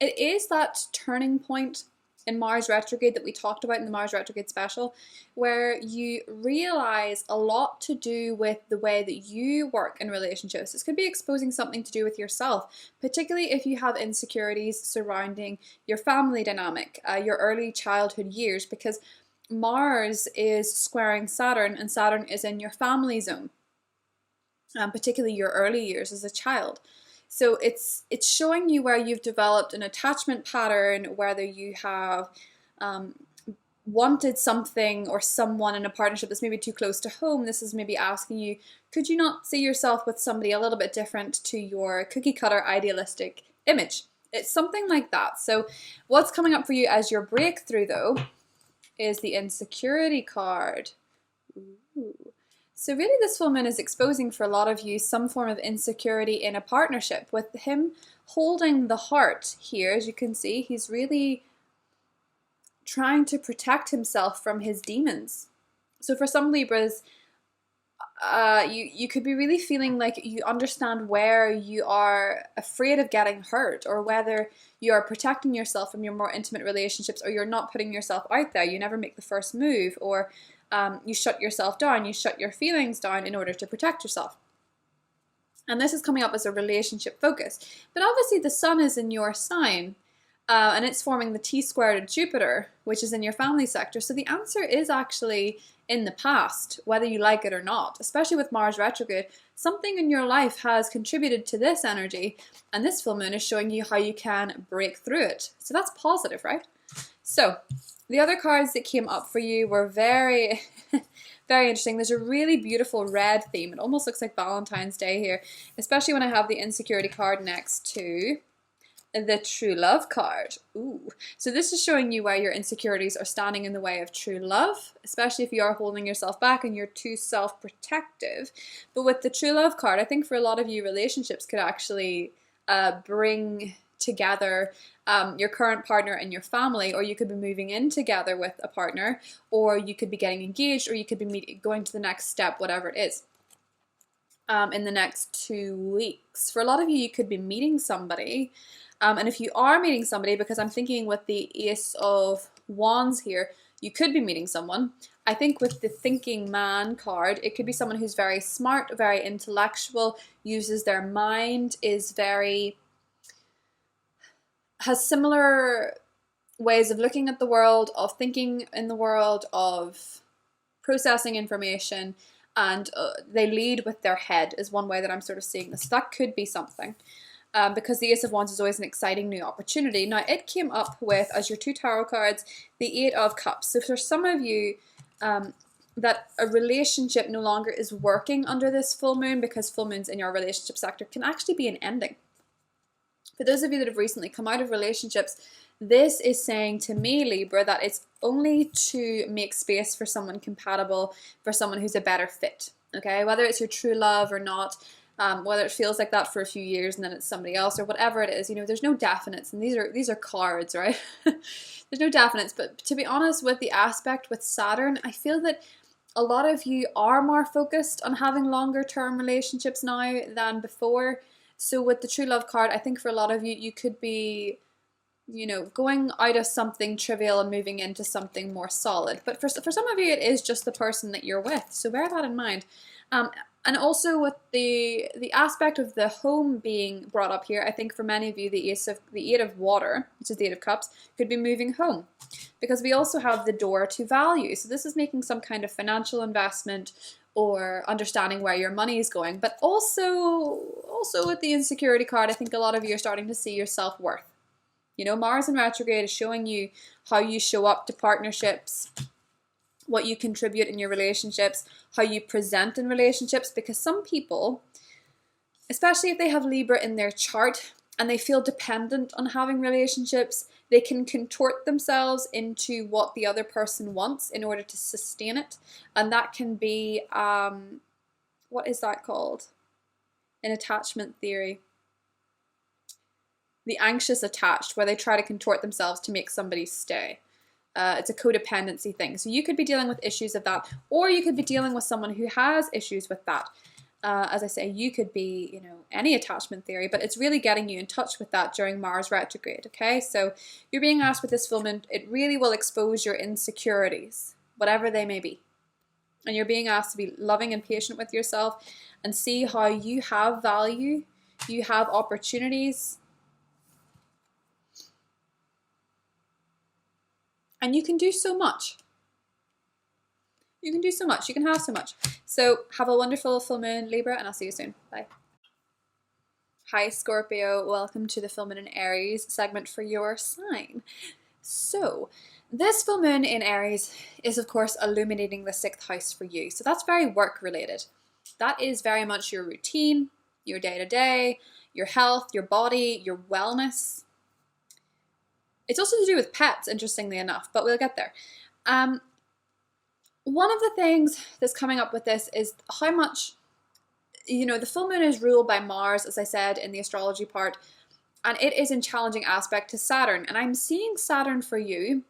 it is that turning point in Mars retrograde that we talked about in the Mars retrograde special, where you realize a lot to do with the way that you work in relationships. This could be exposing something to do with yourself, particularly if you have insecurities surrounding your family dynamic, your early childhood years, because Mars is squaring Saturn, and Saturn is in your family zone, particularly your early years as a child. So it's showing you where you've developed an attachment pattern, whether you have wanted something or someone in a partnership that's maybe too close to home. This is maybe asking you, could you not see yourself with somebody a little bit different to your cookie cutter idealistic image? It's something like that. So what's coming up for you as your breakthrough, though, is the insecurity card. Ooh. So really this full moon is exposing for a lot of you some form of insecurity in a partnership. With him holding the heart here, as you can see, he's really trying to protect himself from his demons. So for some Libras, you could be really feeling like you understand where you are afraid of getting hurt, or whether you are protecting yourself from your more intimate relationships, or you're not putting yourself out there. You never make the first move, or you shut yourself down, you shut your feelings down in order to protect yourself. And this is coming up as a relationship focus. But obviously the sun is in your sign, and it's forming the T-squared of Jupiter, which is in your family sector. So the answer is actually in the past, whether you like it or not. Especially with Mars retrograde, something in your life has contributed to this energy, and this full moon is showing you how you can break through it. So that's positive, right? So the other cards that came up for you were very, very interesting. There's a really beautiful red theme. It almost looks like Valentine's Day here, especially when I have the insecurity card next to the true love card. Ooh. So this is showing you where your insecurities are standing in the way of true love, especially if you are holding yourself back and you're too self-protective. But with the true love card, I think for a lot of you, relationships could actually bring together your current partner and your family, or you could be moving in together with a partner, or you could be getting engaged, or you could be going to the next step, whatever it is, in the next 2 weeks. For a lot of you, you could be meeting somebody, and if you are meeting somebody, because I'm thinking with the Ace of Wands here, you could be meeting someone. I think with the thinking man card, it could be someone who's very smart, very intellectual, uses their mind, has similar ways of looking at the world, of thinking in the world, of processing information, and they lead with their head is one way that I'm sort of seeing this. That could be something, because the Ace of Wands is always an exciting new opportunity. Now, it came up with, as your 2 tarot cards, the 8 of Cups. So for some of you, that a relationship no longer is working under this full moon, because full moons in your relationship sector can actually be an ending. For those of you that have recently come out of relationships, this is saying to me, Libra, that it's only to make space for someone compatible, for someone who's a better fit, okay? Whether it's your true love or not, whether it feels like that for a few years and then it's somebody else or whatever it is, you know, there's no definites, and these are cards, right? There's no definites, but to be honest, with the aspect with Saturn, I feel that a lot of you are more focused on having longer term relationships now than before. So with the true love card, I think for a lot of you, you could be, you know, going out of something trivial and moving into something more solid. But for some of you, it is just the person that you're with. So bear that in mind. And also with the aspect of the home being brought up here, I think for many of you, the Eight of Water, which is the Eight of Cups, could be moving home. Because we also have the Door to Value. So this is making some kind of financial investment or understanding where your money is going. But also with the Insecurity card, I think a lot of you are starting to see your self-worth. You know, Mars in retrograde is showing you how you show up to partnerships, what you contribute in your relationships, how you present in relationships, because some people, especially if they have Libra in their chart and they feel dependent on having relationships, they can contort themselves into what the other person wants in order to sustain it. And that can be, what is that called in attachment theory? The anxious attached, where they try to contort themselves to make somebody stay. It's a codependency thing. So you could be dealing with issues of that, or you could be dealing with someone who has issues with that. As I say, you could be, you know, any attachment theory, but it's really getting you in touch with that during Mars retrograde, okay? So you're being asked with this full moon, it really will expose your insecurities, whatever they may be. And you're being asked to be loving and patient with yourself and see how you have value, you have opportunities, and you can do so much. You can do so much. You can have so much. So have a wonderful full moon, Libra, and I'll see you soon. Bye. Hi, Scorpio. Welcome to the full moon in Aries segment for your sign. So this full moon in Aries is, of course, illuminating the 6th house for you. So that's very work related. That is very much your routine, your day-to-day, your health, your body, your wellness. It's also to do with pets, interestingly enough, but we'll get there. One of the things that's coming up with this is how much, you know, the full moon is ruled by Mars, as I said in the astrology part, and it is in challenging aspect to Saturn. And I'm seeing Saturn for you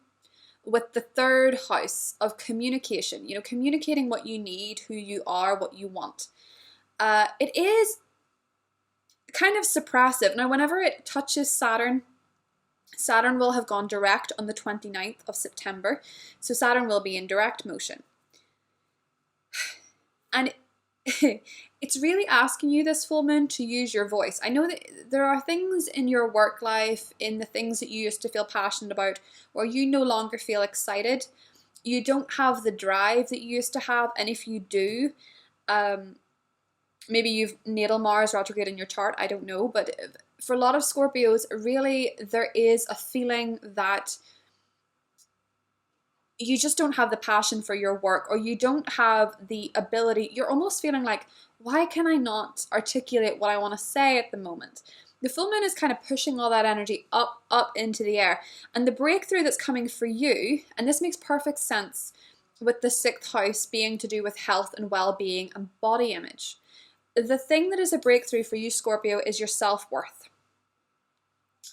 with the 3rd house of communication, you know, communicating what you need, who you are, what you want. It is kind of suppressive. Now, whenever it touches Saturn, Saturn will have gone direct on the 29th of September. So Saturn will be in direct motion. And it's really asking you, this full moon, to use your voice. I know that there are things in your work life, in the things that you used to feel passionate about, where you no longer feel excited. You don't have the drive that you used to have. And if you do, maybe you've natal Mars retrograde in your chart, I don't know, but for a lot of Scorpios, really, there is a feeling that you just don't have the passion for your work, or you don't have the ability. You're almost feeling like, why can I not articulate what I want to say at the moment? The full moon is kind of pushing all that energy up into the air. And the breakthrough that's coming for you, and this makes perfect sense with the 6th house being to do with health and well-being and body image. The thing that is a breakthrough for you, Scorpio, is your self-worth.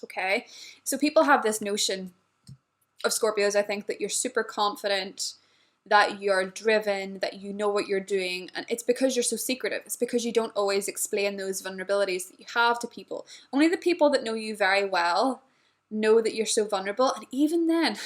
Okay? So people have this notion of Scorpios, I think, that you're super confident, that you're driven, that you know what you're doing. And it's because you're so secretive. It's because you don't always explain those vulnerabilities that you have to people. Only the people that know you very well know that you're so vulnerable. And even then,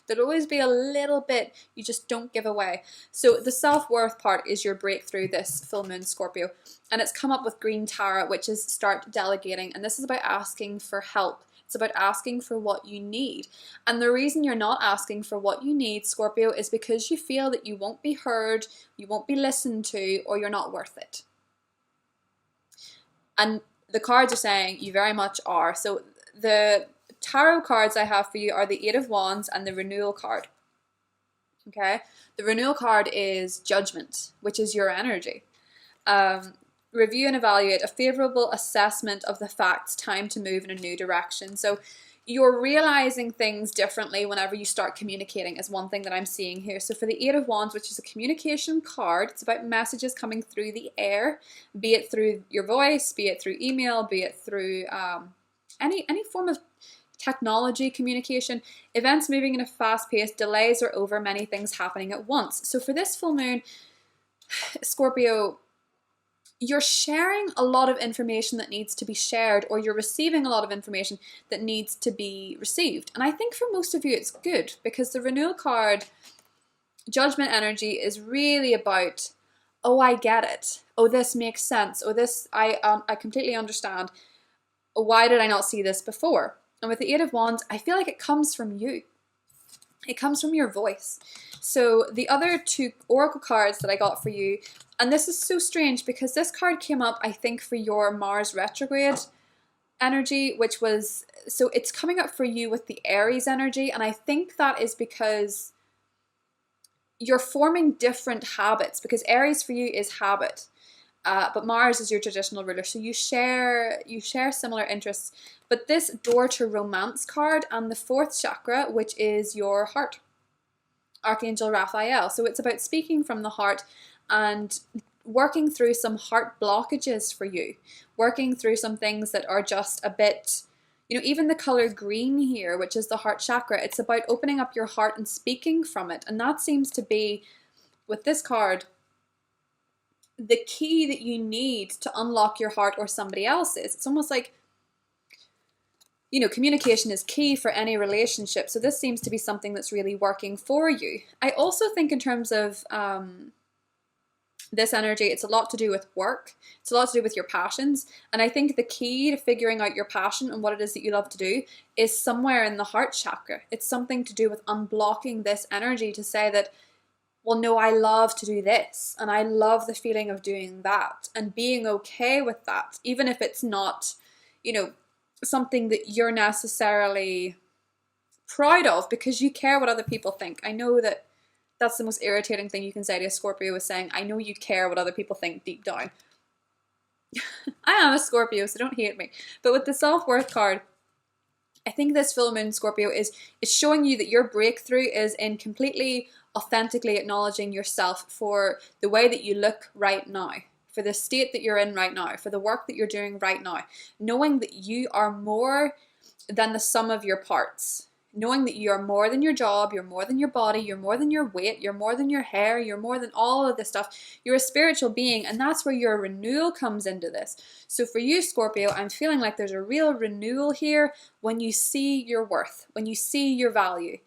there'll always be a little bit you just don't give away. So the self-worth part is your breakthrough this full moon, Scorpio. And it's come up with Green Tarot, which is start delegating. And this is about asking for help. It's about asking for what you need. And the reason you're not asking for what you need, Scorpio, is because you feel that you won't be heard, you won't be listened to, or you're not worth it. And the cards are saying you very much are. So the tarot cards I have for you are the 8 of Wands and the Renewal card. Okay? The Renewal card is Judgment, which is your energy. review and evaluate, a favorable assessment of the facts, time to move in a new direction. So you're realizing things differently whenever you start communicating is one thing that I'm seeing here. So for the Eight of Wands, which is a communication card, it's about messages coming through the air, be it through your voice, be it through email, be it through any form of technology communication, events moving in a fast pace, delays are over, many things happening at once. So for this full moon, Scorpio, you're sharing a lot of information that needs to be shared, or you're receiving a lot of information that needs to be received. And I think for most of you it's good, because the renewal card, judgment energy, is really about, oh, I get it. Oh, this makes sense. Oh, this, I completely understand. Why did I not see this before? And with the Eight of Wands, I feel like it comes from you. It comes from your voice. So the other two oracle cards that I got for you, and this is so strange because this card came up, I think, for your Mars retrograde energy, which was, so it's coming up for you with the Aries energy. And I think that is because you're forming different habits, because Aries for you is habit. But Mars is your traditional ruler, so you share similar interests. But this door to romance card and the fourth chakra, which is your heart, Archangel Raphael. So it's about speaking from the heart and working through some heart blockages for you, working through some things that are just a bit, even the color green here, which is the heart chakra, it's about opening up your heart and speaking from it. And that seems to be, with this card, the key that you need to unlock your heart or somebody else's. It's almost like, communication is key for any relationship. So this seems to be something that's really working for you. I also think in terms of this energy, it's a lot to do with work. It's a lot to do with your passions. And I think the key to figuring out your passion and what it is that you love to do is somewhere in the heart chakra. It's something to do with unblocking this energy to say that, well, no, I love to do this and I love the feeling of doing that, and being okay with that, even if it's not, something that you're necessarily proud of, because you care what other people think. I know that that's the most irritating thing you can say to a Scorpio, is saying, I know you care what other people think deep down. I am a Scorpio, so don't hate me. But with the self-worth card, I think this full moon, Scorpio, is showing you that your breakthrough is in completely authentically acknowledging yourself for the way that you look right now, for the state that you're in right now, for the work that you're doing right now, knowing that you are more than the sum of your parts, knowing that you are more than your job, you're more than your body, you're more than your weight, you're more than your hair, you're more than all of this stuff. You're a spiritual being, and that's where your renewal comes into this. So for you, Scorpio, I'm feeling like there's a real renewal here when you see your worth, when you see your value,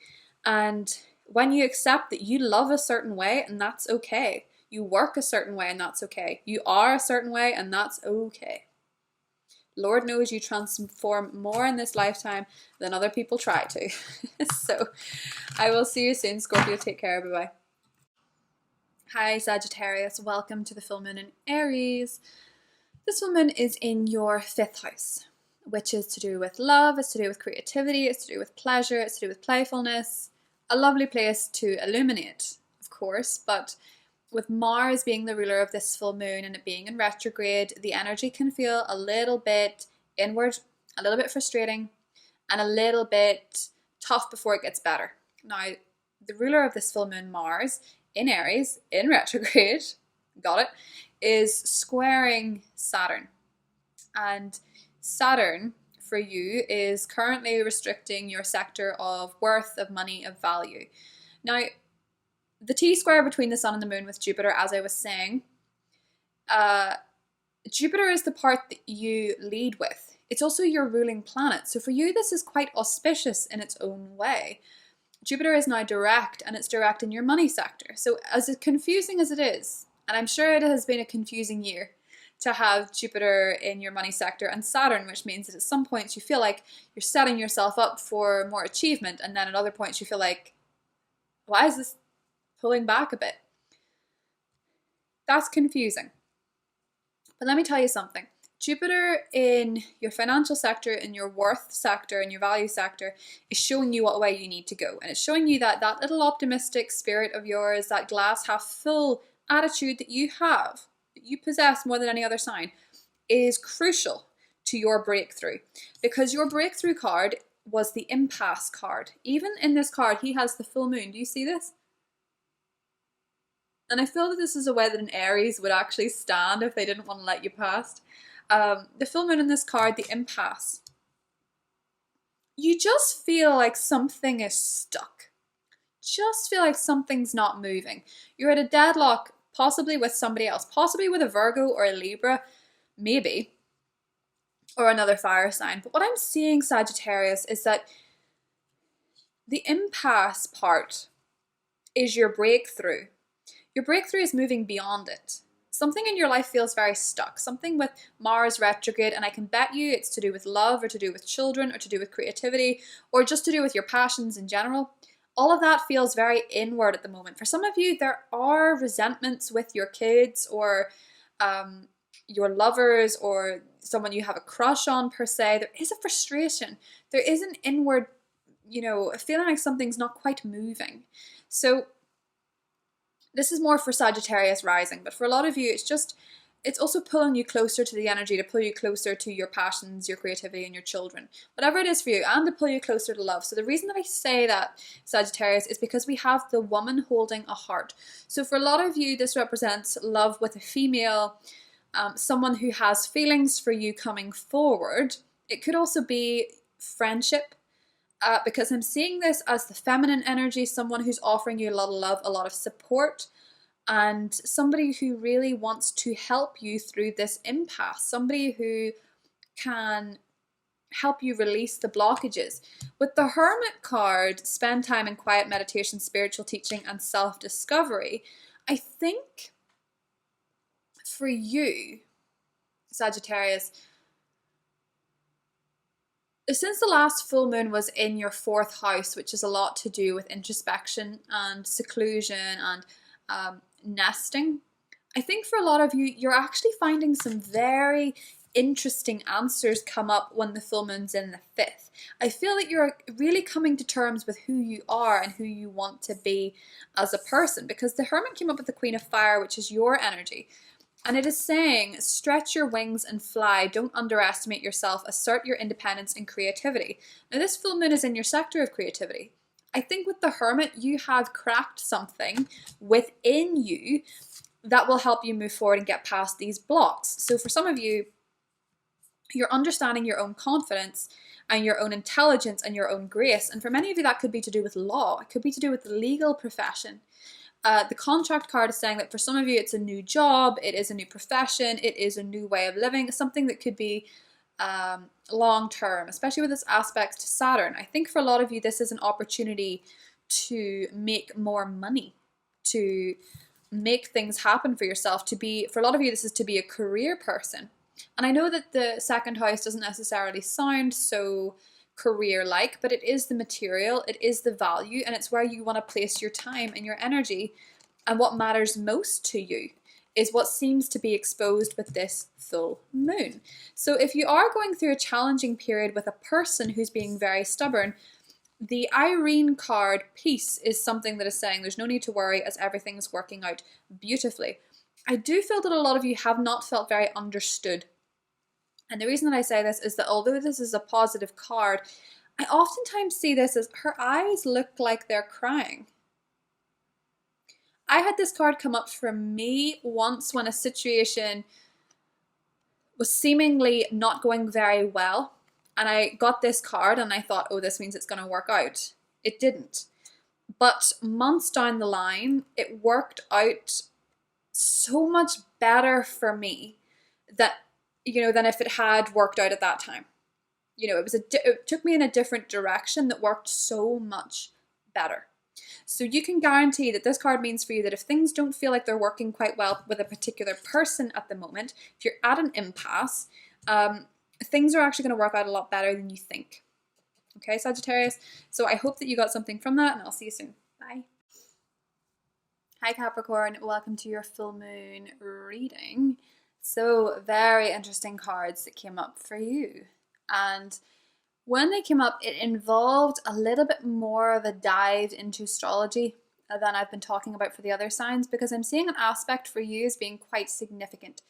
and when you accept that you love a certain way, and that's okay. You work a certain way, and that's okay. You are a certain way, and that's okay. Lord knows you transform more in this lifetime than other people try to. So I will see you soon, Scorpio. Take care. Bye-bye. Hi, Sagittarius. Welcome to the full moon in Aries. This full moon is in your 5th house, which is to do with love. It's to do with creativity. It's to do with pleasure. It's to do with playfulness. A lovely place to illuminate, of course, but with Mars being the ruler of this full moon and it being in retrograde, the energy can feel a little bit inward, a little bit frustrating, and a little bit tough before it gets better. Now, the ruler of this full moon, Mars, in Aries, in retrograde, got it, is squaring Saturn. And Saturn, for you, is currently restricting your sector of worth, of money, of value. Now, the T-square between the sun and the moon with Jupiter, as I was saying, Jupiter is the part that you lead with. It's also your ruling planet. So for you, this is quite auspicious in its own way. Jupiter is now direct, and it's direct in your money sector. So as confusing as it is, and I'm sure it has been a confusing year to have Jupiter in your money sector and Saturn, which means that at some points you feel like you're setting yourself up for more achievement, and then at other points you feel like, why is this pulling back a bit? That's confusing. But let me tell you something. Jupiter in your financial sector, in your worth sector, in your value sector, is showing you what way you need to go. And it's showing you that little optimistic spirit of yours, that glass half full attitude that you have. that you possess more than any other sign, is crucial to your breakthrough, because your breakthrough card was the impasse card. Even in this card, he has the full moon. Do you see this? And I feel that this is a way that an Aries would actually stand if they didn't want to let you past. The full moon in this card, the impasse. You just feel like something is stuck. Just feel like something's not moving. You're at a deadlock, possibly with somebody else, possibly with a Virgo or a Libra, maybe, or another fire sign. But what I'm seeing, Sagittarius, is that the impasse part is your breakthrough. Your breakthrough is moving beyond it. Something in your life feels very stuck. Something with Mars retrograde, and I can bet you it's to do with love, or to do with children, or to do with creativity, or just to do with your passions in general. All of that feels very inward at the moment. For some of you, there are resentments with your kids, or your lovers, or someone you have a crush on per se. There is a frustration. There is an inward, feeling like something's not quite moving. So this is more for Sagittarius rising, but for a lot of you, it's also pulling you closer to the energy, to pull you closer to your passions, your creativity, and your children. Whatever it is for you, and to pull you closer to love. So the reason that I say that, Sagittarius, is because we have the woman holding a heart. So for a lot of you, this represents love with a female, someone who has feelings for you coming forward. It could also be friendship, because I'm seeing this as the feminine energy, someone who's offering you a lot of love, a lot of support, and somebody who really wants to help you through this impasse, somebody who can help you release the blockages. With the Hermit card, spend time in quiet meditation, spiritual teaching, and self-discovery. I think for you, Sagittarius, since the last full moon was in your 4th house, which is a lot to do with introspection and seclusion and nesting, I think for a lot of you, you're actually finding some very interesting answers come up when the full moon's in the 5th. I feel that you're really coming to terms with who you are and who you want to be as a person, because the Hermit came up with the Queen of Fire, which is your energy. And it is saying, stretch your wings and fly. Don't underestimate yourself. Assert your independence and creativity. Now, this full moon is in your sector of creativity. I think with the Hermit, you have cracked something within you that will help you move forward and get past these blocks. So for some of you, you're understanding your own confidence and your own intelligence and your own grace. And for many of you, that could be to do with law. It could be to do with the legal profession. The contract card is saying that for some of you, it's a new job, it is a new profession, it is a new way of living, something that could be long term, especially with this aspect to Saturn. I think for a lot of you, this is an opportunity to make more money, to make things happen for yourself, for a lot of you, this is to be a career person. And I know that the 2nd house doesn't necessarily sound so career-like, but it is the material, it is the value, and it's where you want to place your time and your energy. And what matters most to you is what seems to be exposed with this full moon. So if you are going through a challenging period with a person who's being very stubborn, the Irene card, peace, is something that is saying there's no need to worry as everything's working out beautifully. I do feel that a lot of you have not felt very understood. And the reason that I say this is that although this is a positive card, I oftentimes see this as her eyes look like they're crying. I had this card come up for me once when a situation was seemingly not going very well. And I got this card and I thought, oh, this means it's going to work out. It didn't. But months down the line, it worked out so much better for me that, than if it had worked out at that time. It took me in a different direction that worked so much better. So you can guarantee that this card means for you that if things don't feel like they're working quite well with a particular person at the moment, if you're at an impasse, things are actually going to work out a lot better than you think. Okay, Sagittarius? So I hope that you got something from that, and I'll see you soon. Bye. Hi, Capricorn. Welcome to your full moon reading. So very interesting cards that came up for you. And when they came up, it involved a little bit more of a dive into astrology. than I've been talking about for the other signs, because I'm seeing an aspect for you as being quite significant.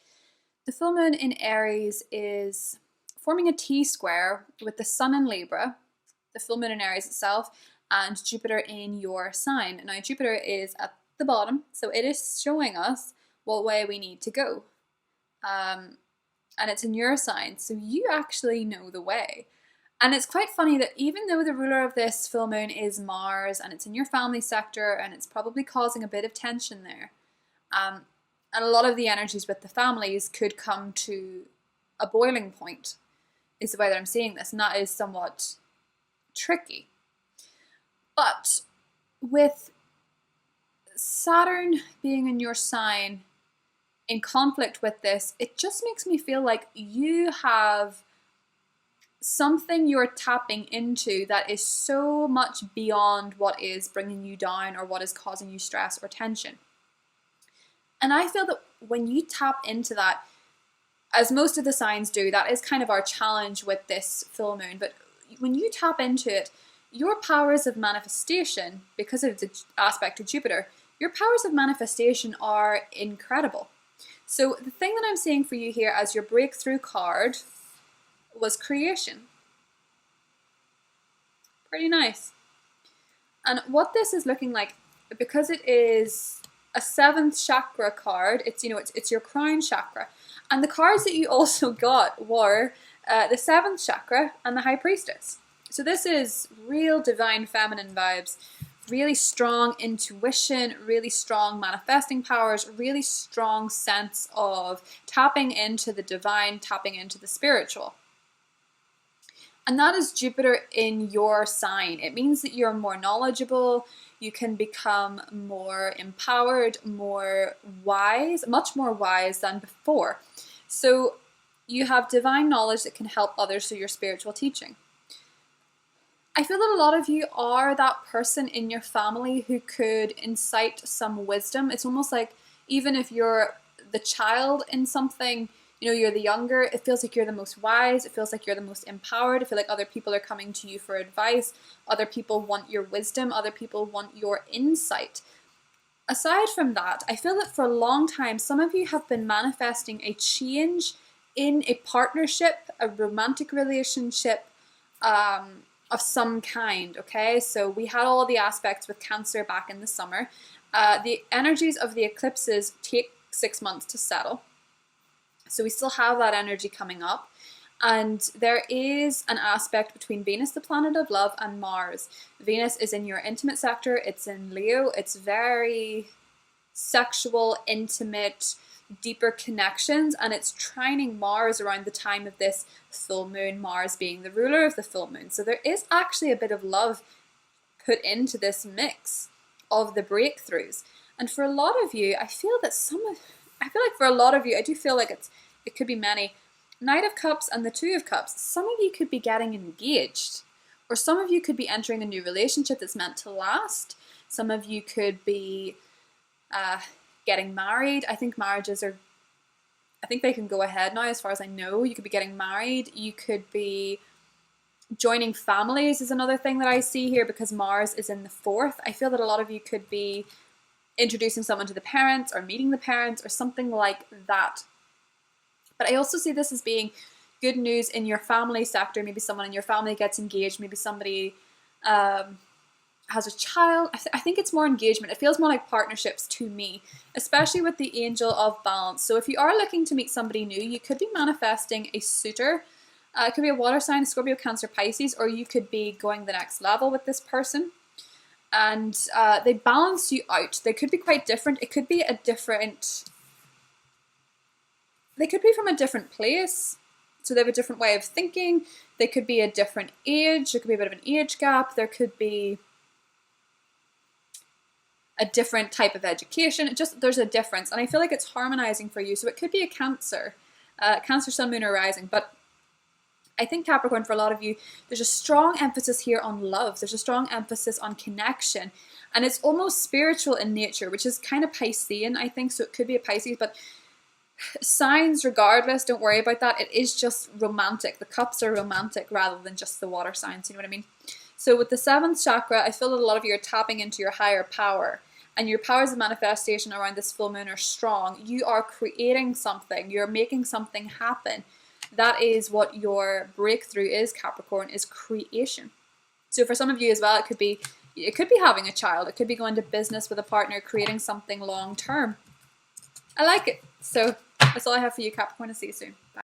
The full moon in Aries is forming a T-square with the sun in Libra, the full moon in Aries itself, and Jupiter in your sign. Now, Jupiter is at the bottom, so it is showing us what way we need to go. And it's in your sign, so you actually know the way. And it's quite funny that even though the ruler of this full moon is Mars, and it's in your family sector, and it's probably causing a bit of tension there, and a lot of the energies with the families could come to a boiling point, is the way that I'm seeing this, and that is somewhat tricky. But with Saturn being in your sign in conflict with this, it just makes me feel like you have something you're tapping into that is so much beyond what is bringing you down or what is causing you stress or tension. And I feel that when you tap into that, as most of the signs do, that is kind of our challenge with this full moon. But when you tap into it, your powers of manifestation, because of the aspect of Jupiter, your powers of manifestation are incredible. So the thing that I'm seeing for you here as your breakthrough card was creation. Pretty nice. And what this is looking like, because it is a 7th chakra card, it's your crown chakra. And the cards that you also got were the 7th chakra and the High Priestess. So this is real divine feminine vibes, really strong intuition, really strong manifesting powers, really strong sense of tapping into the divine, tapping into the spiritual. And that is Jupiter in your sign. It means that you're more knowledgeable, you can become more empowered, more wise, much more wise than before. So you have divine knowledge that can help others through your spiritual teaching. I feel that a lot of you are that person in your family who could incite some wisdom. It's almost like even if you're the child in something, you're the younger, it feels like you're the most wise, it feels like you're the most empowered, I feel like other people are coming to you for advice, other people want your wisdom, other people want your insight. Aside from that, I feel that for a long time, some of you have been manifesting a change in a partnership, a romantic relationship, of some kind, okay? So we had all the aspects with Cancer back in the summer. The energies of the eclipses take 6 months to settle. So we still have that energy coming up. And there is an aspect between Venus, the planet of love, and Mars. Venus is in your intimate sector. It's in Leo. It's very sexual, intimate, deeper connections, and it's trining Mars around the time of this full moon, Mars being the ruler of the full moon. So there is actually a bit of love put into this mix of the breakthroughs. And for a lot of you, I feel like for a lot of you, I do feel like it could be many. Knight of Cups and the Two of Cups, some of you could be getting engaged, or some of you could be entering a new relationship that's meant to last. Some of you could be getting married. I think they can go ahead now, as far as I know. You could be getting married. You could be joining families is another thing that I see here, because Mars is in the 4th. I feel that a lot of you could be introducing someone to the parents or meeting the parents or something like that. But I also see this as being good news in your family sector. Maybe someone in your family gets engaged. Maybe somebody has a child. I think it's more engagement. It feels more like partnerships to me, especially with the Angel of Balance. So if you are looking to meet somebody new, you could be manifesting a suitor. It could be a water sign, Scorpio, Cancer, Pisces, or you could be going the next level with this person. And they balance you out. They could be quite different. It could be they could be from a different place. So they have a different way of thinking. They could be a different age. There could be a bit of an age gap. There could be a different type of education. There's a difference. And I feel like it's harmonizing for you. So it could be a Cancer, Sun, Moon, or Rising. But I think Capricorn, for a lot of you, there's a strong emphasis here on love. There's a strong emphasis on connection. And it's almost spiritual in nature, which is kind of Piscean, I think. So it could be a Pisces, but signs regardless, don't worry about that. It is just romantic. The cups are romantic rather than just the water signs, you know what I mean? So with the 7th chakra, I feel that a lot of you are tapping into your higher power, and your powers of manifestation around this full moon are strong. You are creating something. You're making something happen. That is what your breakthrough is, Capricorn, is creation. So for some of you as well, it could be having a child. It could be going to business with a partner, creating something long term. I like it. So that's all I have for you, Capricorn. I'll see you soon. Bye.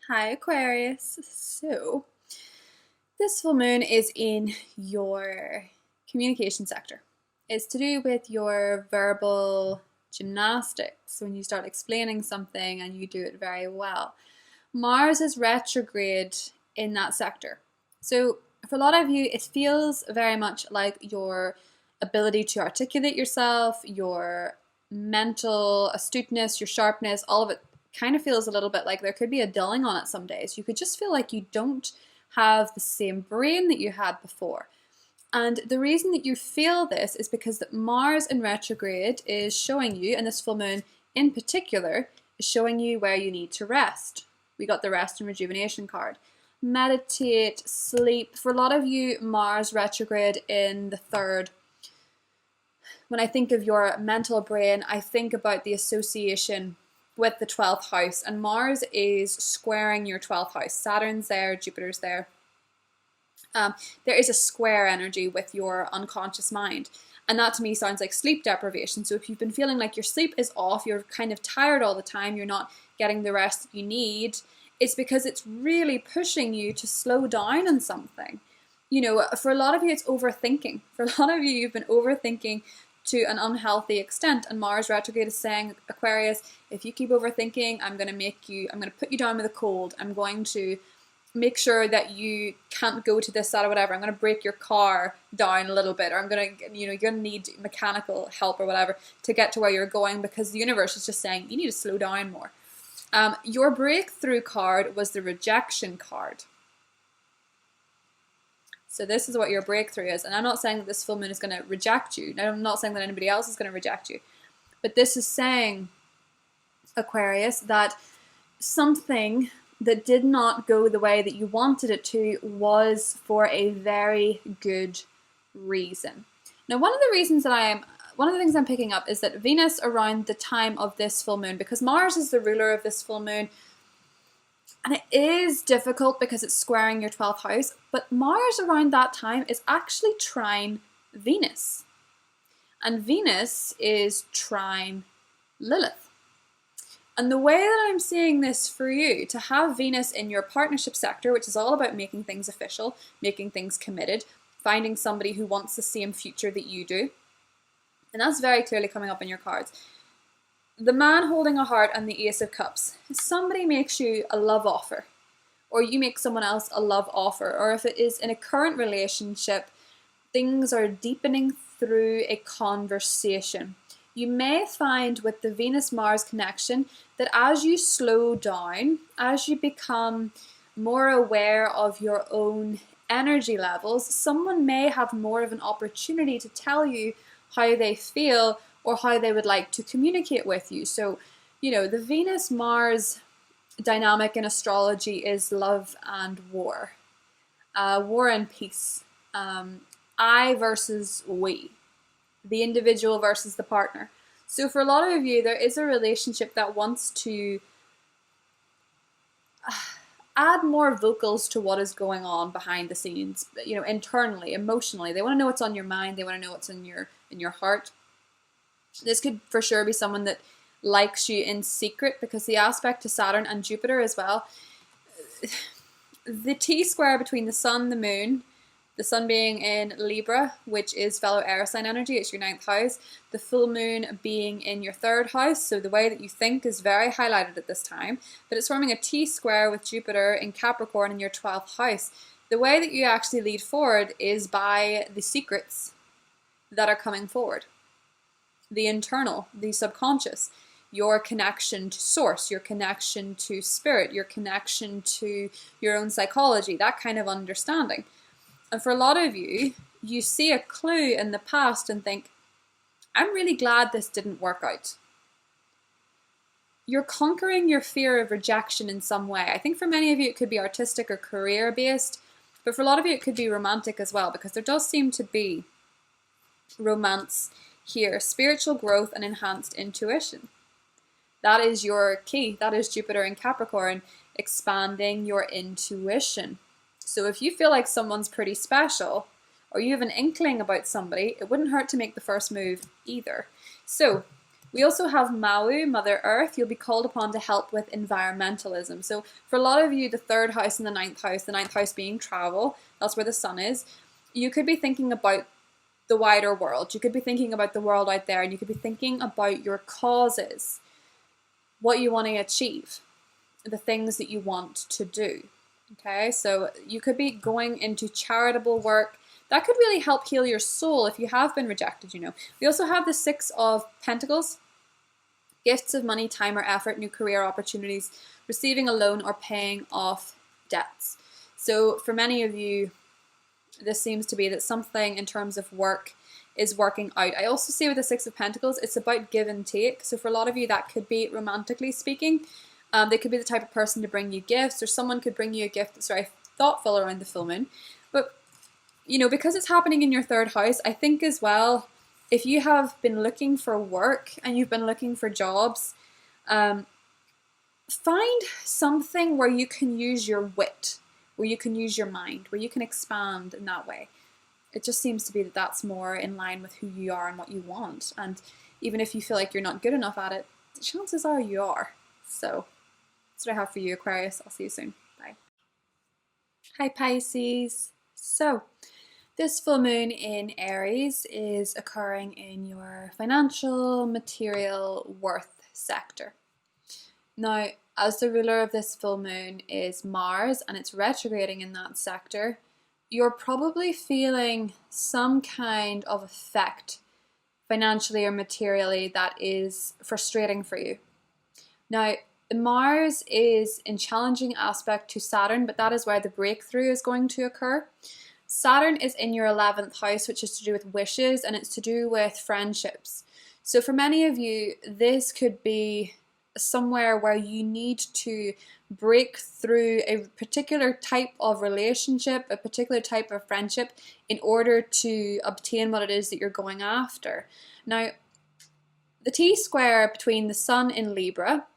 Hi, Aquarius. So this full moon is in your communication sector. It's to do with your verbal gymnastics, when you start explaining something and you do it very well. Mars is retrograde in that sector. So for a lot of you, it feels very much like your ability to articulate yourself, your mental astuteness, your sharpness, all of it kind of feels a little bit like there could be a dulling on it some days. You could just feel like you don't have the same brain that you had before. And the reason that you feel this is because that Mars in retrograde is showing you, and this full moon in particular, is showing you where you need to rest. We got the rest and rejuvenation card. Meditate, sleep. For a lot of you, Mars retrograde in the 3rd. When I think of your mental brain, I think about the association with the 12th house, and Mars is squaring your 12th house. Saturn's there, Jupiter's there. There is a square energy with your unconscious mind. And that to me sounds like sleep deprivation. So if you've been feeling like your sleep is off, you're kind of tired all the time, you're not getting the rest that you need, it's because it's really pushing you to slow down on something. You know, for a lot of you, it's overthinking. For a lot of you, you've been overthinking to an unhealthy extent. And Mars retrograde is saying, Aquarius, if you keep overthinking, I'm going to put you down with a cold. I'm going to make sure that you can't go to this, that, or whatever. I'm going to break your car down a little bit, or I'm going to, you're going to need mechanical help or whatever to get to where you're going, because the universe is just saying you need to slow down more. Your breakthrough card was the rejection card. So this is what your breakthrough is. And I'm not saying that this full moon is going to reject you. I'm not saying that anybody else is going to reject you. But this is saying, Aquarius, that something that did not go the way that you wanted it to was for a very good reason. Now, one of the things I'm picking up is that Venus around the time of this full moon, because Mars is the ruler of this full moon, and it is difficult because it's squaring your 12th house, but Mars around that time is actually trine Venus. And Venus is trine Lilith. And the way that I'm seeing this for you, to have Venus in your partnership sector, which is all about making things official, making things committed, finding somebody who wants the same future that you do, and that's very clearly coming up in your cards. The man holding a heart and the Ace of Cups. If somebody makes you a love offer, or you make someone else a love offer, or if it is in a current relationship, things are deepening through a conversation. You may find with the Venus-Mars connection that as you slow down, as you become more aware of your own energy levels, someone may have more of an opportunity to tell you how they feel or how they would like to communicate with you. So, the Venus-Mars dynamic in astrology is love and war. War and peace. I versus we. The individual versus the partner. So for a lot of you, there is a relationship that wants to add more vocals to what is going on behind the scenes, internally, emotionally. They want to know what's on your mind. They want to know what's in your heart. This could for sure be someone that likes you in secret, because the aspect to Saturn and Jupiter as well, the T-square between the sun, the moon, the sun being in Libra, which is fellow air sign energy, it's your 9th house. The full moon being in your 3rd house, so the way that you think is very highlighted at this time. But it's forming a T-square with Jupiter in Capricorn in your 12th house. The way that you actually lead forward is by the secrets that are coming forward. The internal, the subconscious, your connection to source, your connection to spirit, your connection to your own psychology, that kind of understanding. And for a lot of you, you see a clue in the past and think, I'm really glad this didn't work out. You're conquering your fear of rejection in some way. I think for many of you, it could be artistic or career-based. But for a lot of you, it could be romantic as well, because there does seem to be romance here. Spiritual growth and enhanced intuition. That is your key. That is Jupiter in Capricorn, expanding your intuition. So if you feel like someone's pretty special, or you have an inkling about somebody, it wouldn't hurt to make the first move either. So we also have Maui, Mother Earth. You'll be called upon to help with environmentalism. So for a lot of you, the 3rd house and the 9th house being travel, that's where the sun is. You could be thinking about the wider world. You could be thinking about the world out there, and you could be thinking about your causes, what you want to achieve, the things that you want to do. Okay, so you could be going into charitable work. That could really help heal your soul if you have been rejected, you know. We also have the 6 of Pentacles, gifts of money, time or effort, new career opportunities, receiving a loan or paying off debts. So for many of you, this seems to be that something in terms of work is working out. I also see with the 6 of Pentacles, it's about give and take. So for a lot of you, that could be romantically speaking. They could be the type of person to bring you gifts, or someone could bring you a gift that's very thoughtful around the full moon. But, you know, because it's happening in your 3rd house, I think as well, if you have been looking for work and you've been looking for jobs, find something where you can use your wit, where you can use your mind, where you can expand in that way. It just seems to be that that's more in line with who you are and what you want. And even if you feel like you're not good enough at it, the chances are you are. So that's what I have for you, Aquarius. I'll see you soon. Bye. Hi, Pisces. So this full moon in Aries is occurring in your financial, material, worth sector. Now, as the ruler of this full moon is Mars, and it's retrograding in that sector, you're probably feeling some kind of effect financially or materially that is frustrating for you. Now, Mars is in challenging aspect to Saturn, but that is where the breakthrough is going to occur. Saturn is in your 11th house, which is to do with wishes, and it's to do with friendships. So for many of you, this could be somewhere where you need to break through a particular type of relationship, a particular type of friendship, in order to obtain what it is that you're going after. Now, the T-square between the sun in Libra,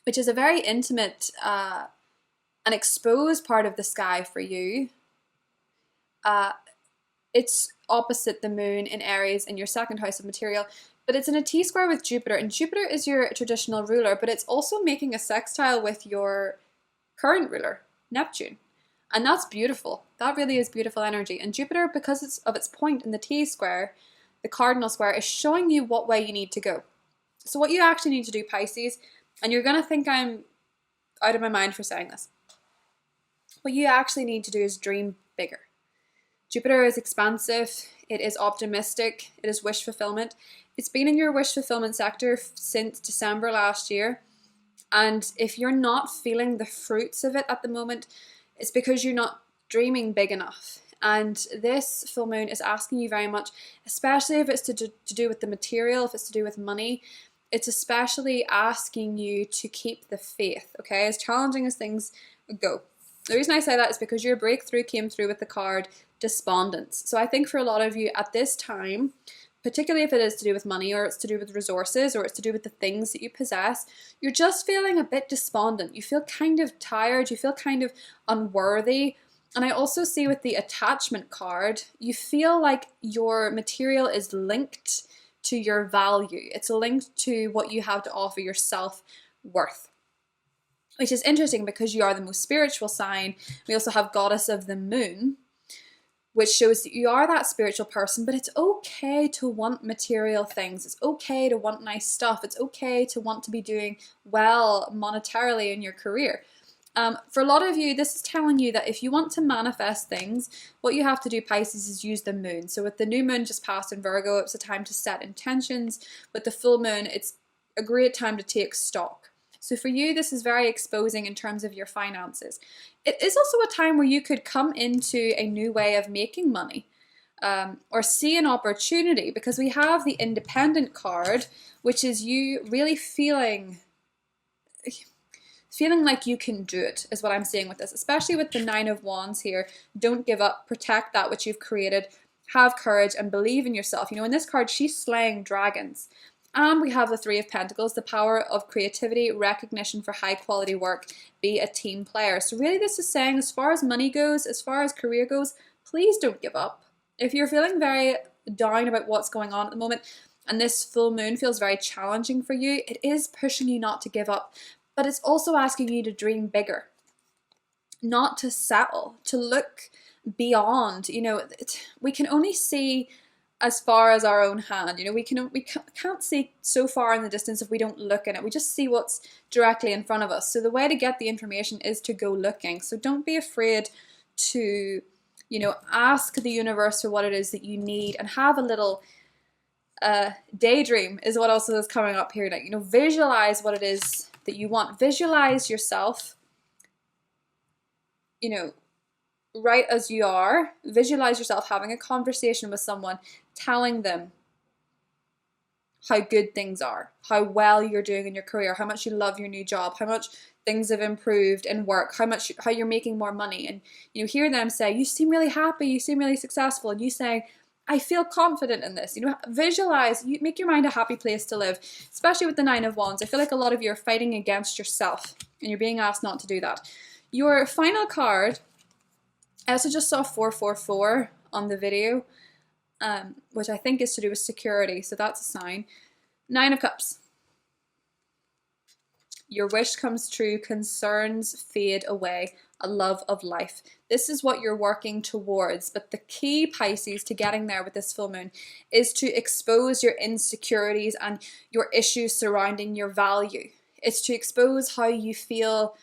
which is a very intimate and exposed part of the sky for you, it's opposite the moon in Aries in your 2nd house of material, but it's in a T-square with Jupiter, and Jupiter is your traditional ruler, but it's also making a sextile with your current ruler, Neptune. And that's beautiful. That really is beautiful energy. And Jupiter, because of its point in the T-square, the cardinal square, is showing you what way you need to go. So what you actually need to do, Pisces, and you're going to think I'm out of my mind for saying this, what you actually need to do is dream bigger. Jupiter is expansive, it is optimistic, it is wish fulfillment. It's been in your wish fulfillment sector since December last year. And if you're not feeling the fruits of it at the moment, it's because you're not dreaming big enough. And this full moon is asking you very much, especially if it's to do with the material, if it's to do with money, it's especially asking you to keep the faith, okay? As challenging as things go. The reason I say that is because your breakthrough came through with the card Despondence. So I think for a lot of you at this time, particularly if it is to do with money, or it's to do with resources, or it's to do with the things that you possess, you're just feeling a bit despondent. You feel kind of tired, you feel kind of unworthy. And I also see with the attachment card, you feel like your material is linked to your value. It's linked to what you have to offer your self-worth, which is interesting because you are the most spiritual sign. We also have Goddess of the Moon, which shows that you are that spiritual person, but it's okay to want material things. It's okay to want nice stuff. It's okay to want to be doing well monetarily in your career. For a lot of you, this is telling you that if you want to manifest things, what you have to do, Pisces, is use the moon. So with the new moon just passed in Virgo, it's a time to set intentions. With the full moon, it's a great time to take stock. So for you, this is very exposing in terms of your finances. It is also a time where you could come into a new way of making money, or see an opportunity, because we have the Independent card, which is you really feeling feeling like you can do it is what I'm seeing with this, especially with the Nine of Wands here. Don't give up, protect that which you've created, have courage and believe in yourself. You know, in this card, she's slaying dragons. And we have the Three of Pentacles, the power of creativity, recognition for high quality work, be a team player. So really this is saying, as far as money goes, as far as career goes, please don't give up. If you're feeling very down about what's going on at the moment, and this full moon feels very challenging for you, it is pushing you not to give up, but it's also asking you to dream bigger, not to settle, to look beyond. You know, we can only see as far as our own hand. You know, we can't see so far in the distance if we don't look in it. We just see what's directly in front of us. So the way to get the information is to go looking. So don't be afraid to, you know, ask the universe for what it is that you need, and have a little daydream is what also is coming up here. Like, you know, visualize what it is that you want. Visualize yourself, you know, right as you are. Visualize yourself having a conversation with someone, telling them how good things are, how well you're doing in your career, how much you love your new job, how much things have improved in work, how you're making more money. And you know, hear them say, you seem really happy, you seem really successful, and you say, I feel confident in this. You know, visualize, you make your mind a happy place to live, especially with the Nine of Wands. I feel like a lot of you are fighting against yourself, and you're being asked not to do that. Your final card, I also just saw 444 on the video, which I think is to do with security, so that's a sign. Nine of Cups. Your wish comes true, concerns fade away, a love of life. This is what you're working towards, but the key, Pisces, to getting there with this full moon is to expose your insecurities and your issues surrounding your value. It's to expose how you feel,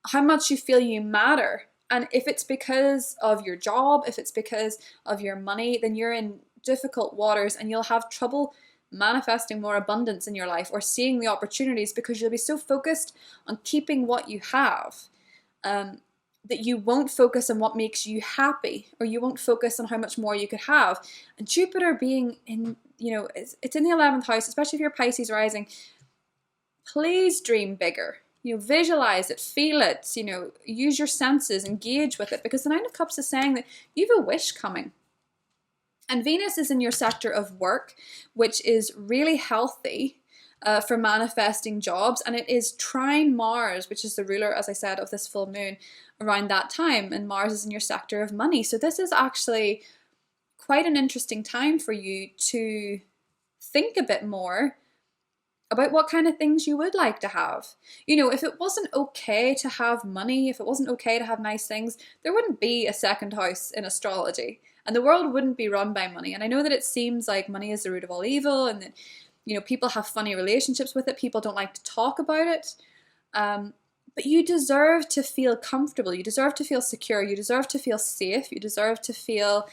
how much you feel you matter. And if it's because of your job, if it's because of your money, then you're in difficult waters and you'll have trouble manifesting more abundance in your life or seeing the opportunities, because you'll be so focused on keeping what you have that you won't focus on what makes you happy, or you won't focus on how much more you could have. And Jupiter being in, you know, it's in the 11th house, especially if you're Pisces rising, please dream bigger. You know, visualize it, feel it, you know, use your senses, engage with it, because the Nine of Cups is saying that you have a wish coming. And Venus is in your sector of work, which is really healthy for manifesting jobs. And it is trine Mars, which is the ruler, as I said, of this full moon around that time. And Mars is in your sector of money. So this is actually quite an interesting time for you to think a bit more about what kind of things you would like to have. You know, if it wasn't okay to have money, if it wasn't okay to have nice things, there wouldn't be a second house in astrology, and the world wouldn't be run by money. And I know that it seems like money is the root of all evil, and that, you know, people have funny relationships with it. People don't like to talk about it. But you deserve to feel comfortable. You deserve to feel secure. You deserve to feel safe. You deserve to feel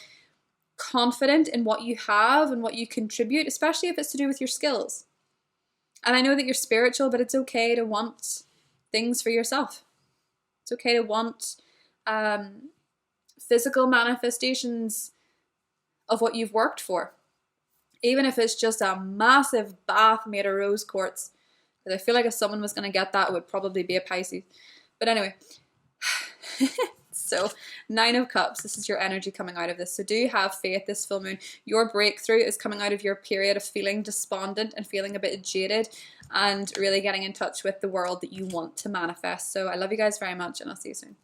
confident in what you have and what you contribute, especially if it's to do with your skills. And I know that you're spiritual, but it's okay to want things for yourself. It's okay to want physical manifestations of what you've worked for. Even if it's just a massive bath made of rose quartz. Because I feel like if someone was going to get that, it would probably be a Pisces. But anyway. So, Nine of Cups, this is your energy coming out of this. So do have faith this full moon. Your breakthrough is coming out of your period of feeling despondent and feeling a bit jaded, and really getting in touch with the world that you want to manifest. So I love you guys very much, and I'll see you soon.